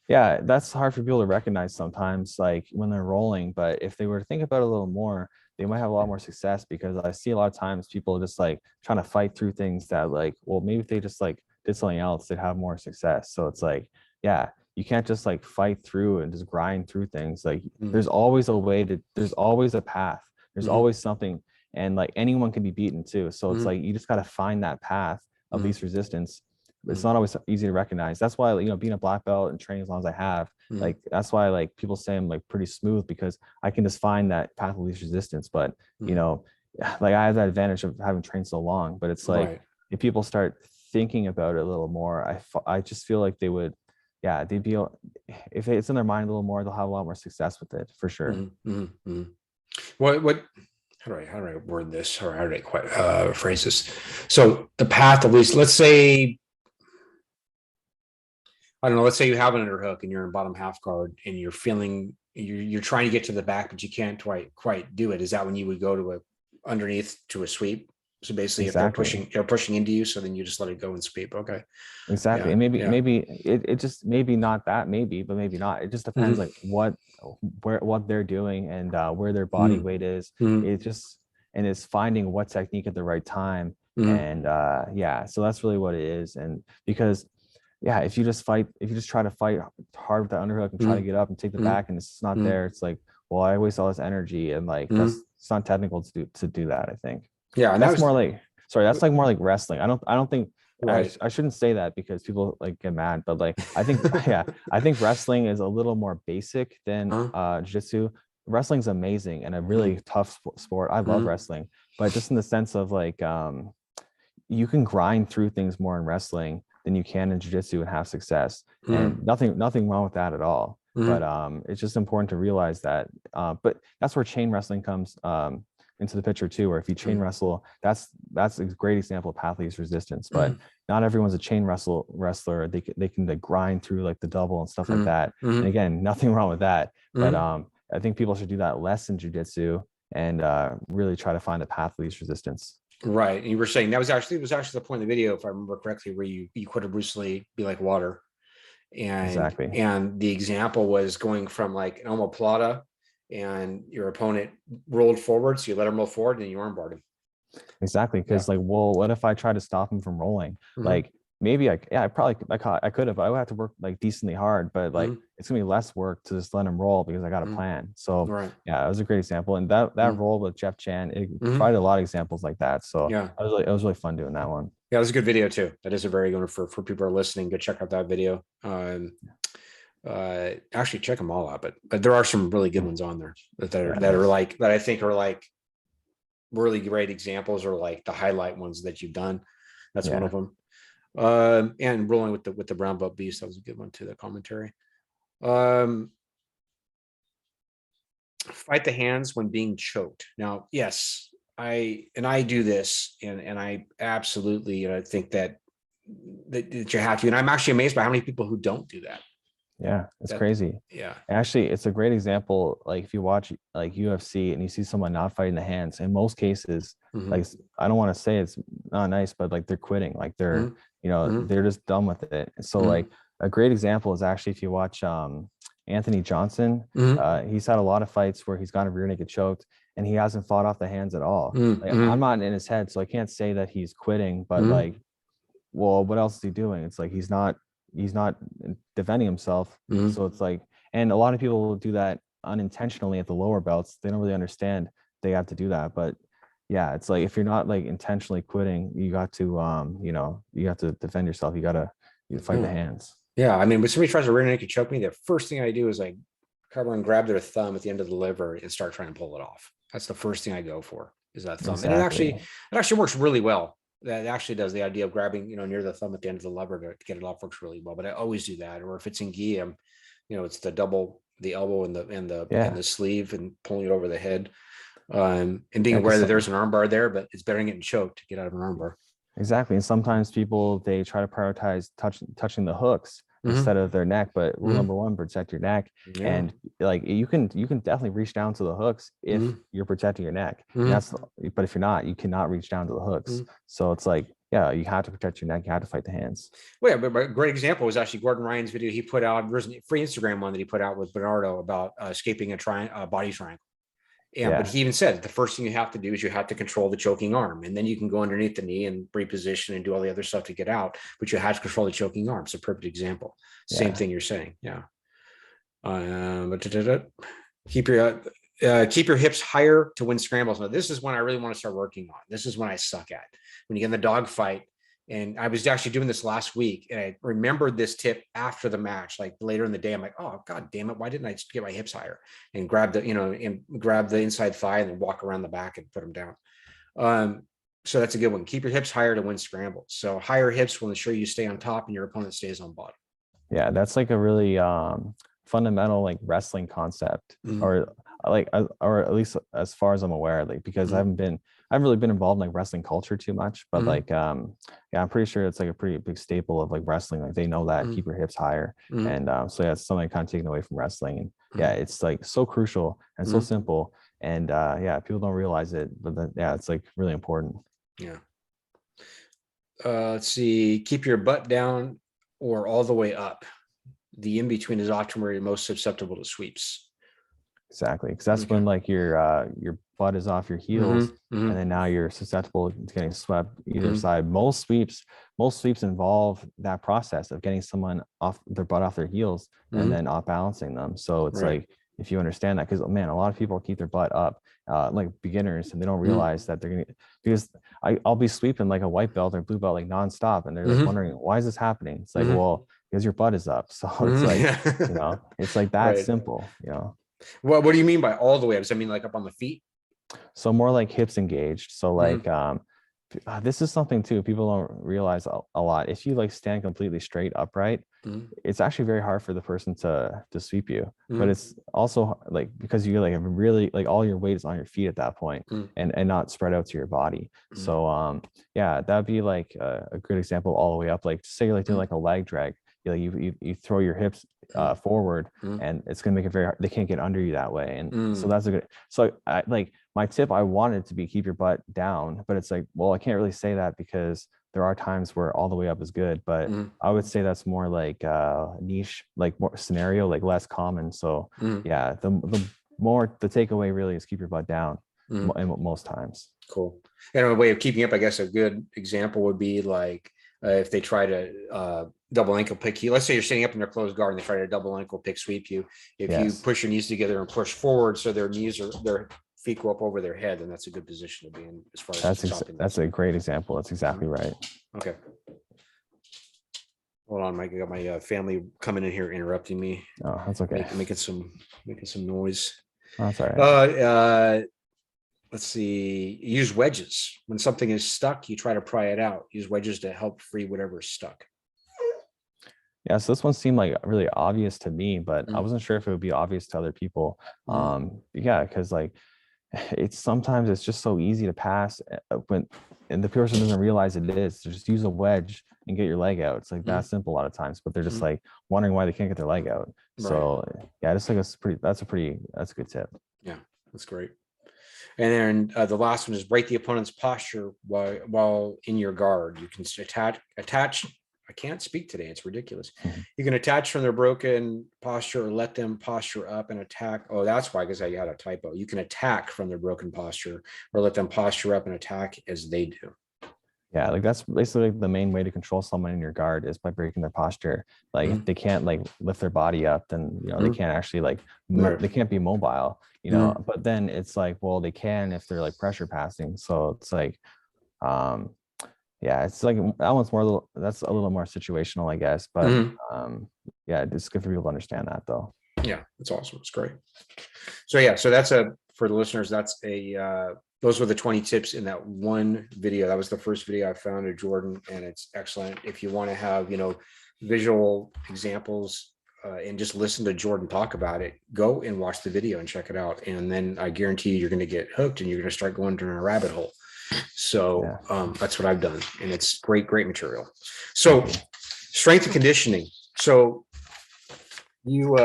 S2: yeah, that's hard for people to recognize sometimes, like when they're rolling. But if they were to think about it a little more, they might have a lot more success, because I see a lot of times people just like trying to fight through things that like, well, maybe if they just like did something else, they'd have more success. So it's like, yeah, you can't just like fight through and just grind through things. Like there's always a path. There's
S1: Mm-hmm.
S2: always something. And like anyone can be beaten too. So it's
S1: Mm-hmm.
S2: like you just got to find that path of
S1: Mm-hmm.
S2: least resistance. It's
S1: Mm-hmm.
S2: not always easy to recognize. That's why, being a black belt and training as long as I have,
S1: Mm-hmm.
S2: like that's why like people say I'm like pretty smooth, because I can just find that path of least resistance. But you
S1: Mm-hmm.
S2: know, like I have that advantage of having trained so long. But it's like
S1: Right.
S2: if people start thinking about it a little more, I just feel like they would, yeah, they'd be, if it's in their mind a little more, they'll have a lot more success with it for sure.
S1: What how do I word this, or how do I quite phrase this? So the path, at least, let's say, I don't know, let's say you have an underhook and you're in bottom half guard and you're feeling, you're trying to get to the back, but you can't quite do it. Is that when you would go to a underneath to a sweep? So basically,
S2: Exactly.
S1: if they're pushing into you, so then you just let it go and sweep. Okay.
S2: Exactly.
S1: Yeah.
S2: And
S1: Yeah.
S2: maybe it just, maybe not that, maybe, but maybe not. It just depends like what they're doing and where their body weight is. It just, and it's finding what technique at the right time. And yeah, so that's really what it is. And because yeah, if you just try to fight hard with the underhook and try to get up and take the back and it's not there, it's like, well, I waste all this energy, and like it's not technical to do that, I think.
S1: Yeah. And
S2: that's more like, sorry, that's like more like wrestling. I don't think,
S1: right.
S2: I shouldn't say that because people like get mad, but like I think yeah, I think wrestling is a little more basic than jiu-jitsu. Wrestling's amazing and a really tough sport. I love wrestling, but just in the sense of like you can grind through things more in wrestling than you can in jiu-jitsu and have success. And nothing wrong with that at all. But it's just important to realize that. But that's where chain wrestling comes into the picture too, where if you chain wrestle, that's a great example of path least resistance. But not everyone's a chain wrestler. They can like grind through like the double and stuff like that. And again, nothing wrong with that. But I think people should do that less in jiu-jitsu and really try to find the path least resistance.
S1: Right. And you were saying that was actually the point of the video, if I remember correctly, where you quit a Bruce Lee, be like water.
S2: Exactly.
S1: And the example was going from like an omoplata, and your opponent rolled forward, so you let him roll forward and you armbarred him.
S2: Exactly. Because like, well, what if I try to stop him from rolling? Like maybe I could have, but I would have to work like decently hard, but like it's gonna be less work to just let him roll because I got a plan. So yeah, it was a great example. And that roll with Jeff Chan, it provided a lot of examples like that. So yeah, it was really fun doing that one.
S1: Yeah, it was a good video too. That is a very good one for people who are listening. Go check out that video. Actually check them all out, but there are some really good ones on there that I think are like really great examples, or like the highlight ones that you've done. That's one of them. And rolling with the brown belt beast, that was a good one too, that commentary. Fight the hands when being choked. Now, yes, I do this, and I absolutely think that you have to, and I'm actually amazed by how many people who don't do that.
S2: Yeah, it's crazy.
S1: Yeah.
S2: Actually, it's a great example. Like if you watch like UFC and you see someone not fighting the hands, in most cases, like I don't want to say it's not nice, but like they're quitting, like they're, they're just done with it. So like a great example is actually if you watch Anthony Johnson, he's had a lot of fights where he's gotten rear naked choked and he hasn't fought off the hands at all. Like, I'm not in his head, so I can't say that he's quitting, but like, well, what else is he doing? It's like he's not defending himself. So it's like, and a lot of people will do that unintentionally at the lower belts. They don't really understand they have to do that. But yeah, it's like if you're not like intentionally quitting, you got to you have to defend yourself. You fight the hands.
S1: Yeah, I mean, when somebody tries to rear naked choke me, the first thing I do is I cover and grab their thumb at the end of the liver and start trying to pull it off. That's the first thing I go for, is that thumb.
S2: Exactly.
S1: And it actually works really well. That actually does. The idea of grabbing, near the thumb at the end of the lever to get it off works really well. But I always do that. Or if it's in Ghee, it's the elbow and the sleeve and pulling it over the head. And being aware that there's an armbar there, but it's better than getting choked to get out of an armbar.
S2: Exactly. And sometimes people, they try to prioritize touching the hooks instead of their neck, but rule number one, protect your neck. And like you can definitely reach down to the hooks if you're protecting your neck. But if you're not, you cannot reach down to the hooks. So it's like, yeah, you have to protect your neck. You have to fight the hands.
S1: Well, yeah, but a great example was actually Gordon Ryan's video he put out. There's a free Instagram one that he put out with Bernardo about escaping a body triangle. But he even said the first thing you have to do is you have to control the choking arm, and then you can go underneath the knee and reposition and do all the other stuff to get out. But you have to control the choking arm. It's a perfect example. Same thing you're saying. Yeah. Keep your hips higher to win scrambles. Now, this is when I really want to start working on. This is when I suck at. When you get in the dog fight. And I was actually doing this last week, and I remembered this tip after the match, like later in the day. I'm like, oh, God damn it. Why didn't I just get my hips higher and grab the inside thigh and then walk around the back and put them down? So that's a good one. Keep your hips higher to win scrambles. So higher hips will ensure you stay on top and your opponent stays on bottom.
S2: Yeah, that's like a really fundamental like wrestling concept, or like or at least as far as I'm aware, like because I haven't really been involved in like wrestling culture too much, but like yeah, I'm pretty sure it's like a pretty big staple of like wrestling. Like they know that keep your hips higher, and so yeah, it's something kind of taken away from wrestling, and yeah, it's like so crucial and so simple, and yeah, people don't realize it, but then, yeah, it's like really important.
S1: Yeah. Let's see. Keep your butt down or all the way up. The in between is often where you're most susceptible to sweeps.
S2: Exactly, because that's when like your butt is off your heels, and then now you're susceptible to getting swept either side. Most sweeps involve that process of getting someone off their butt off their heels and then off balancing them. So it's like, if you understand that, because man, a lot of people keep their butt up, like beginners, and they don't realize that they're gonna, because I'll be sweeping like a white belt or blue belt like nonstop, and they're like wondering, why is this happening? It's like, well, because your butt is up. So it's like, you know, it's like that simple, you know.
S1: Well, what do you mean by all the way up? Does that mean like up on the feet?
S2: So more like hips engaged. So like this is something too people don't realize a lot. If you like stand completely straight upright, it's actually very hard for the person to sweep you. But it's also like because you like really like all your weight is on your feet at that point, and not spread out to your body. So yeah, that'd be like a good example all the way up. Like say you're like doing like a leg drag. You throw your hips forward, and it's gonna make it very hard. They can't get under you that way, and so that's a good. So I like my tip. I wanted to be keep your butt down, but it's like, well, I can't really say that because there are times where all the way up is good. But I would say that's more like niche, like more scenario, like less common. So yeah, the more the takeaway really is keep your butt down most times.
S1: Cool. And a way of keeping up, I guess a good example would be like if they try to double ankle pick you. Let's say you're sitting up in their closed guard and they try to double ankle pick sweep you. If you push your knees together and push forward so their feet go up over their head, then that's a good position to be in as far as
S2: that's a great example. That's exactly right.
S1: Okay. Hold on, Mike. I got my family coming in here interrupting me.
S2: Oh, that's okay.
S1: Making some noise.
S2: Oh, that's all right.
S1: Let's see. Use wedges. When something is stuck, you try to pry it out. Use wedges to help free whatever is stuck.
S2: Yeah, so this one seemed like really obvious to me, but I wasn't sure if it would be obvious to other people. Yeah, because like sometimes it's just so easy to pass and the person doesn't realize it is. So just use a wedge and get your leg out. It's like that simple a lot of times, but they're just like wondering why they can't get their leg out. So yeah, just like that's a good tip.
S1: Yeah, that's great. And then the last one is break the opponent's posture while in your guard. You can attach. I can't speak today. It's ridiculous. You can attach from their broken posture or let them posture up and attack. Oh, that's why, because I had a typo. You can attack from their broken posture or let them posture up and attack as they do.
S2: Yeah, like that's basically the main way to control someone in your guard is by breaking their posture. Like if they can't like lift their body up, then you know they can't actually like they can't be mobile, you know. But then it's like, well, they can if they're like pressure passing. So it's like yeah, it's like that one's that's a little more situational, I guess. But yeah, it's good for people to understand that though.
S1: Yeah, that's awesome. It's great. So yeah, so that's for the listeners, that's those were the 20 tips in that one video. That was the first video I found of Jordan, and it's excellent. If you want to have, you know, visual examples and just listen to Jordan talk about it, go and watch the video and check it out. And then I guarantee you're going to get hooked and you're going to start going down a rabbit hole. So that's what I've done, and it's great material. So strength and conditioning. So you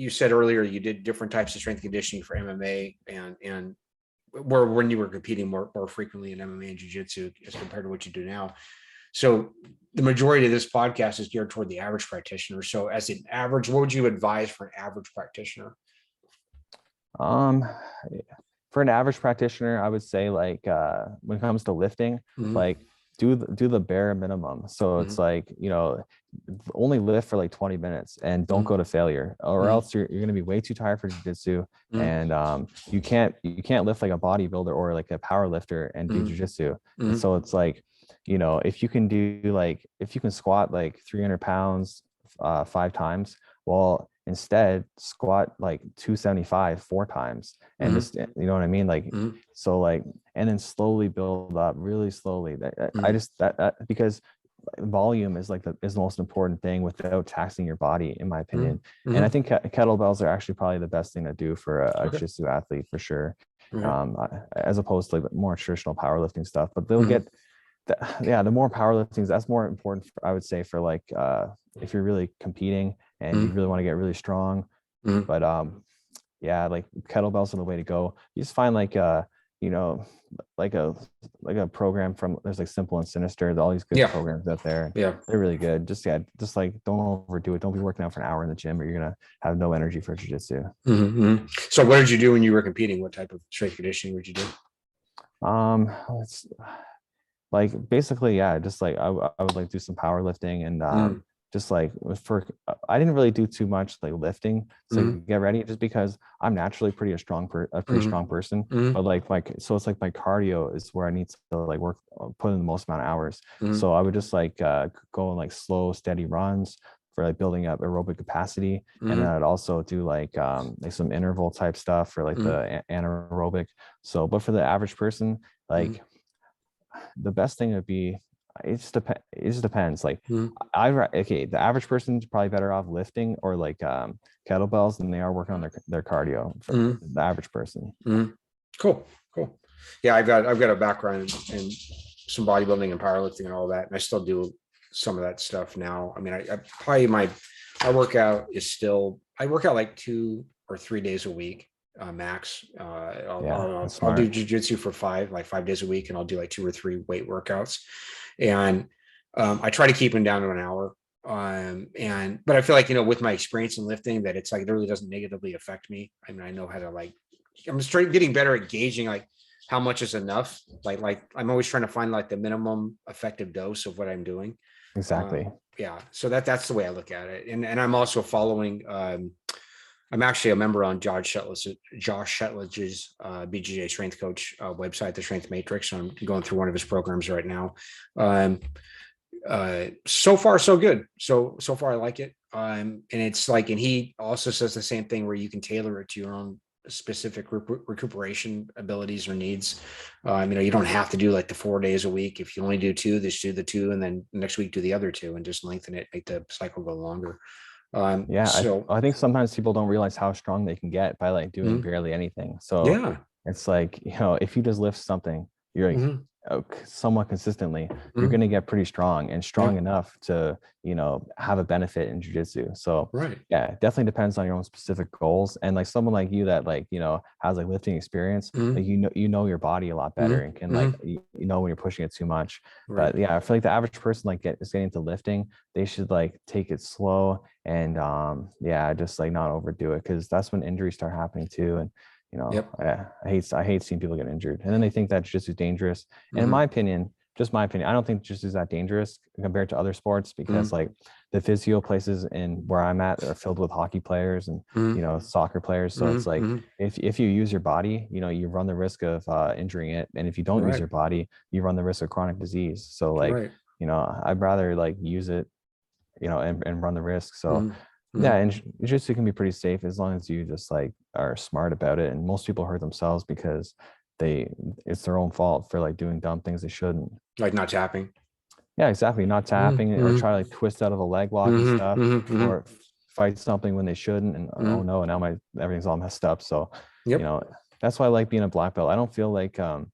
S1: said earlier you did different types of strength conditioning for MMA and when you were competing more frequently in MMA and Jiu-Jitsu as compared to what you do now. So the majority of this podcast is geared toward the average practitioner. So as an average, what would you advise for an average practitioner?
S2: For an average practitioner, I would say like when it comes to lifting, like do the bare minimum. So it's like, you know, only lift for like 20 minutes and don't go to failure, or else you're going to be way too tired for jiu-jitsu. And you can't lift like a bodybuilder or like a power lifter and do jiu-jitsu. And so it's like, you know, if you can squat like 300 pounds 5 times, well, instead squat like 275 4 times and just, you know what I mean? Like, so like, and then slowly build up really slowly. I just, that because volume is like is the most important thing without taxing your body, in my opinion. And I think kettlebells are actually probably the best thing to do for a jiu-jitsu athlete for sure. As opposed to like more traditional powerlifting stuff, but they'll get the more powerlifting, that's more important for, I would say, for like if you're really competing and you really want to get really strong. But yeah, like kettlebells are the way to go. You just find like you know, like a program from, there's like Simple and Sinister, all these good programs out there. They're really good. Just like don't overdo it. Don't be working out for an hour in the gym or you're gonna have no energy for jiu-jitsu.
S1: So what did you do when you were competing? What type of strength conditioning would you do?
S2: It's like basically, just like I would like do some powerlifting and just like I didn't really do too much like lifting to get ready, just because I'm naturally pretty strong person. But like so it's like my cardio is where I need to like work, put in the most amount of hours. So I would just like go in like slow, steady runs for like building up aerobic capacity, and then I'd also do like some interval type stuff for like the anaerobic. So, but for the average person, like the best thing would be, it just depends. Like the average person's probably better off lifting or like kettlebells than they are working on their cardio for the average person.
S1: Cool. Yeah, I've got a background in some bodybuilding and powerlifting and all that, and I still do some of that stuff now. I mean, I probably my workout is still, I work out like 2 or 3 days a week. Max. I'll do jiu-jitsu for 5 days a week, and I'll do like 2 or 3 weight workouts, and I try to keep them down to an hour. But I feel like, with my experience in lifting, that it's like it really doesn't negatively affect me. I mean, I know how to I'm getting better at gauging like how much is enough. Like I'm always trying to find like the minimum effective dose of what I'm doing.
S2: Exactly.
S1: So that's the way I look at it, and I'm also following. I'm actually a member on Josh Shetledge's BJJ strength coach website, the Strength Matrix. I'm going through one of his programs right now. So far, so good. So far, I like it. And it's like, and he also says the same thing where you can tailor it to your own specific recuperation abilities or needs. You don't have to do like the 4 days a week. If you only do 2, just do the 2, and then next week do the other 2, and just lengthen it, make the cycle go longer.
S2: I think sometimes people don't realize how strong they can get by like doing barely anything. So it's like, if you just lift something, you're like somewhat consistently, you're going to get pretty strong and strong enough to, have a benefit in jiu-jitsu. So it definitely depends on your own specific goals. And like someone like you that like, has like lifting experience, like, you know your body a lot better and can like, when you're pushing it too much. But I feel like the average person like is getting into lifting, they should like take it slow and just like not overdo it, because that's when injuries start happening too. And I hate seeing people get injured, and then they think that jiu-jitsu is dangerous. And in my opinion, I don't think jiu-jitsu is that dangerous compared to other sports, because like the physio places in where I'm at are filled with hockey players and soccer players. So it's like if you use your body, you run the risk of injuring it, and if you don't use your body, you run the risk of chronic disease. So like I'd rather like use it, and run the risk. So and jiu-jitsu can be pretty safe as long as you just like are smart about it. And most people hurt themselves because it's their own fault for like doing dumb things they shouldn't,
S1: like not tapping.
S2: Yeah, exactly. Not tapping or try to like twist out of a leg lock and stuff, or fight something when they shouldn't. And oh no, now everything's all messed up. So that's why I like being a black belt. I don't feel like I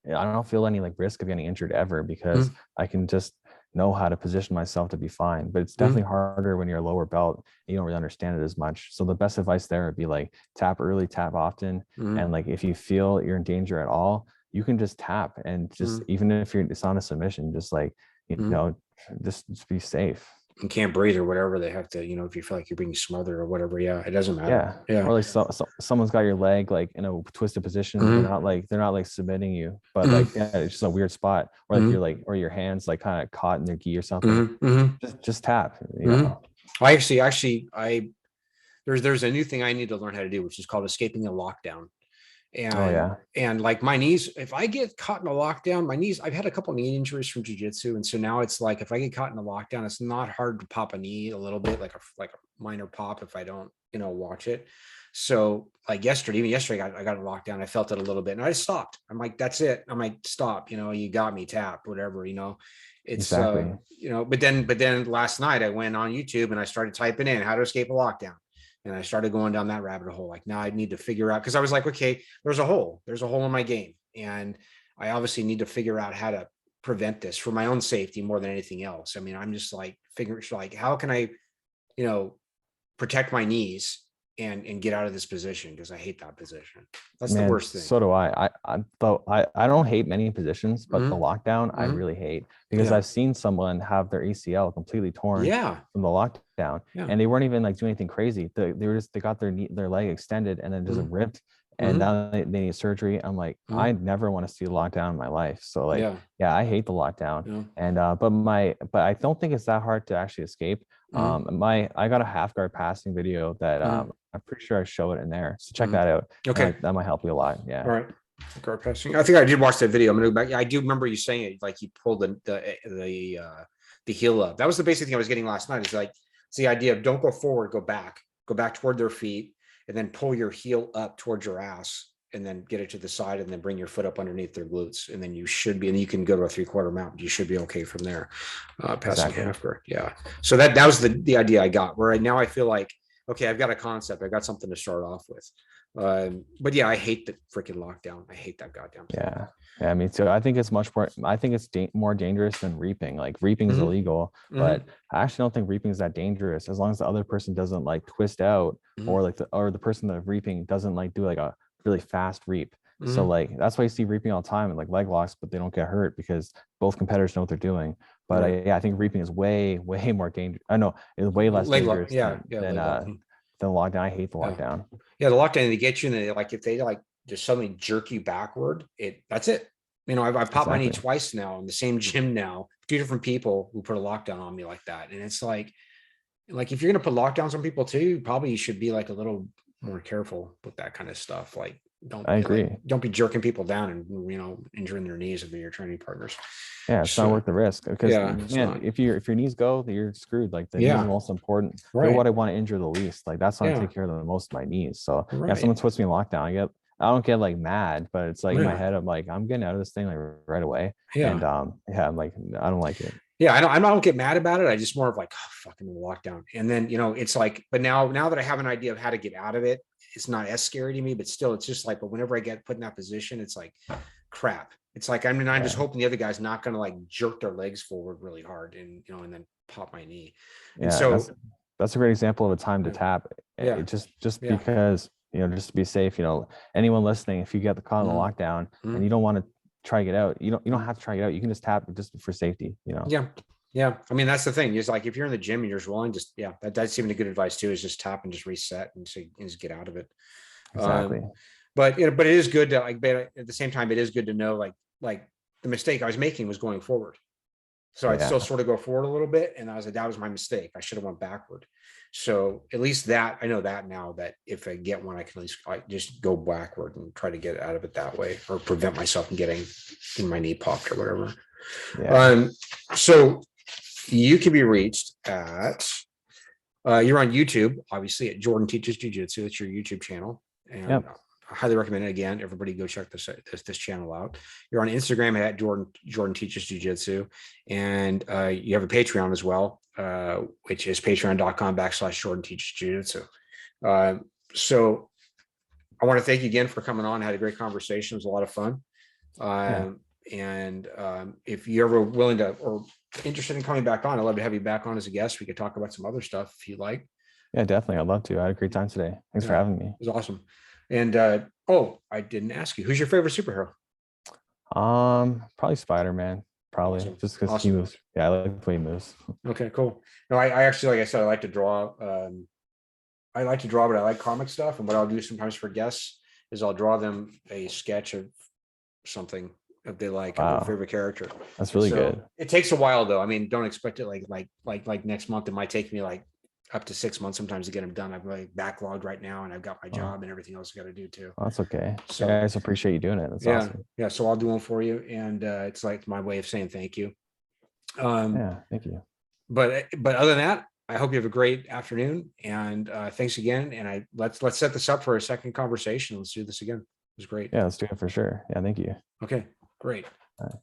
S2: don't feel any like risk of getting injured ever, because I can just know how to position myself to be fine. But it's definitely harder when you're a lower belt and you don't really understand it as much. So the best advice there would be like tap early, tap often. And like if you feel you're in danger at all, you can just tap, and just even if it's not a submission, just like just be safe.
S1: You can't breathe or whatever, they have to, if you feel like you're being smothered or whatever, it doesn't matter.
S2: Or like someone's got your leg like in a twisted position, they're not like submitting you, but like it's just a weird spot, or like you're like, or your hands like kind of caught in their gi or something. Just tap.
S1: I actually there's a new thing I need to learn how to do, which is called escaping a lockdown. And like my knees, if I get caught in a lockdown, my knees, I've had a couple of knee injuries from jiu-jitsu. And so now it's like, if I get caught in a lockdown, it's not hard to pop a knee a little bit, like minor pop if I don't, watch it. So like even yesterday, I got it locked down. I felt it a little bit and I just stopped. I'm like, that's it. I'm like, stop, you got me tapped, whatever, it's,
S2: Exactly.
S1: but then last night I went on YouTube and I started typing in how to escape a lockdown. And I started going down that rabbit hole. Like now I need to figure out, because I was like, okay, there's a hole in my game. And I obviously need to figure out how to prevent this for my own safety more than anything else. I mean, I'm just like figuring like, how can I, protect my knees and get out of this position, because I hate that position. That's the worst thing.
S2: So do I. I don't hate many positions, but the lockdown I really hate, because I've seen someone have their ACL completely torn from the lockdown, and they weren't even like doing anything crazy. They got their leg extended and then just ripped, and now they need surgery. I'm like, I never want to see a lockdown in my life. So like, I hate the lockdown. And but I don't think it's that hard to actually escape. I got a half guard passing video that I'm pretty sure I show it in there, so check that out.
S1: Okay,
S2: that might help you a lot. Yeah.
S1: All right. Guard passing. I think I did watch that video. I'm gonna go back. Yeah, I do remember you saying it. Like you pulled the heel up. That was the basic thing I was getting last night. It's like it's the idea of don't go forward, go back toward their feet, and then pull your heel up towards your ass, and then get it to the side, and then bring your foot up underneath their glutes, and then you should be, and you can go to a 3/4 mount. You should be okay from there. Passing half guard. Yeah. So that was the idea I got. Where now I feel like, okay, I've got a concept. I got something to start off with. But yeah, I hate the freaking lockdown. I hate that goddamn thing.
S2: Yeah, me too. I think it's much more. I think it's more dangerous than reaping. Like reaping is illegal, but I actually don't think reaping is that dangerous as long as the other person doesn't like twist out, or like the person that reaping doesn't like do like a really fast reap. So like that's why you see reaping all the time and like leg locks, but they don't get hurt because both competitors know what they're doing. But I think reaping is way more dangerous. I know it's way less dangerous than lockdown. I hate the lockdown.
S1: Yeah, the lockdown, they get you, and they like if they like just suddenly jerk you backward, that's it. I've popped my knee twice now in the same gym now, 2 different people who put a lockdown on me like that. And it's like if you're gonna put lockdowns on people too, probably you should be like a little more careful with that kind of stuff. Like
S2: I agree.
S1: Like, don't be jerking people down and injuring their knees if they're your training partners.
S2: Yeah, it's not worth the risk, because if your knees go, you're screwed. Like the knees are the most important. They're what I want to injure the least. Like that's what I take care of the most, my knees. So if someone puts me in lockdown, I don't get like mad, but it's like in my head, I'm like, I'm getting out of this thing like right away. And I'm like, I don't like it.
S1: Yeah, I don't get mad about it. I just more of like, oh, fucking lockdown. And then, it's like, but now that I have an idea of how to get out of it, it's not as scary to me, but still it's just like, but whenever I get put in that position, it's like crap. It's like, I'm just hoping the other guy's not going to like jerk their legs forward really hard and, and then pop my knee. And so
S2: that's a great example of a time to tap. It just because, just to be safe, anyone listening, if you get the call in the lockdown and you don't want to try to get out, you don't have to try it out. You can just tap just for safety,
S1: Yeah. I mean, that's the thing is like, if you're in the gym and you're just willing, that's even a good advice too, is just tap and just reset and just get out of it.
S2: Exactly.
S1: But it is good to like, but at the same time, it is good to know like the mistake I was making was going forward. So I'd still sort of go forward a little bit. And I was like, that was my mistake. I should have went backward. So at least that I know that now, that if I get one, I can at least just go backward and try to get out of it that way, or prevent myself from getting my knee popped or whatever. So you can be reached at, you're on YouTube, obviously at Jordan Teaches Jiu-Jitsu. It's your YouTube channel. And I highly recommend it. Again, everybody go check this channel out. You're on Instagram at Jordan Teaches Jiu-Jitsu. And you have a Patreon as well, which is patreon.com/Jordan Teaches Jiu-Jitsu. So I want to thank you again for coming on. I had a great conversation. It was a lot of fun. And if you're ever willing to or interested in coming back on, I'd love to have you back on as a guest. We could talk about some other stuff if you'd like.
S2: Yeah, definitely. I'd love to. I had a great time today. Thanks for having me.
S1: It was awesome. And I didn't ask you, who's your favorite superhero?
S2: Probably Spider-Man. Probably just because he moves. Yeah, I like the way he moves.
S1: Okay, cool. No, I actually, like I said, I like to draw. But I like comic stuff. And what I'll do sometimes for guests is I'll draw them a sketch of something if they like a favorite character.
S2: That's really good.
S1: It takes a while though. I mean, don't expect it like next month. It might take me like up to 6 months sometimes to get them done. I'm like backlogged right now, and I've got my job and everything else I got to do too.
S2: That's okay. So I just appreciate you doing it. That's awesome.
S1: Yeah. So I'll do one for you, and it's like my way of saying thank you.
S2: Thank you.
S1: But other than that, I hope you have a great afternoon, and thanks again. And let's set this up for a second conversation. Let's do this again. It was great.
S2: Yeah, let's do it for sure. Yeah, thank you.
S1: Okay, great.
S2: All right.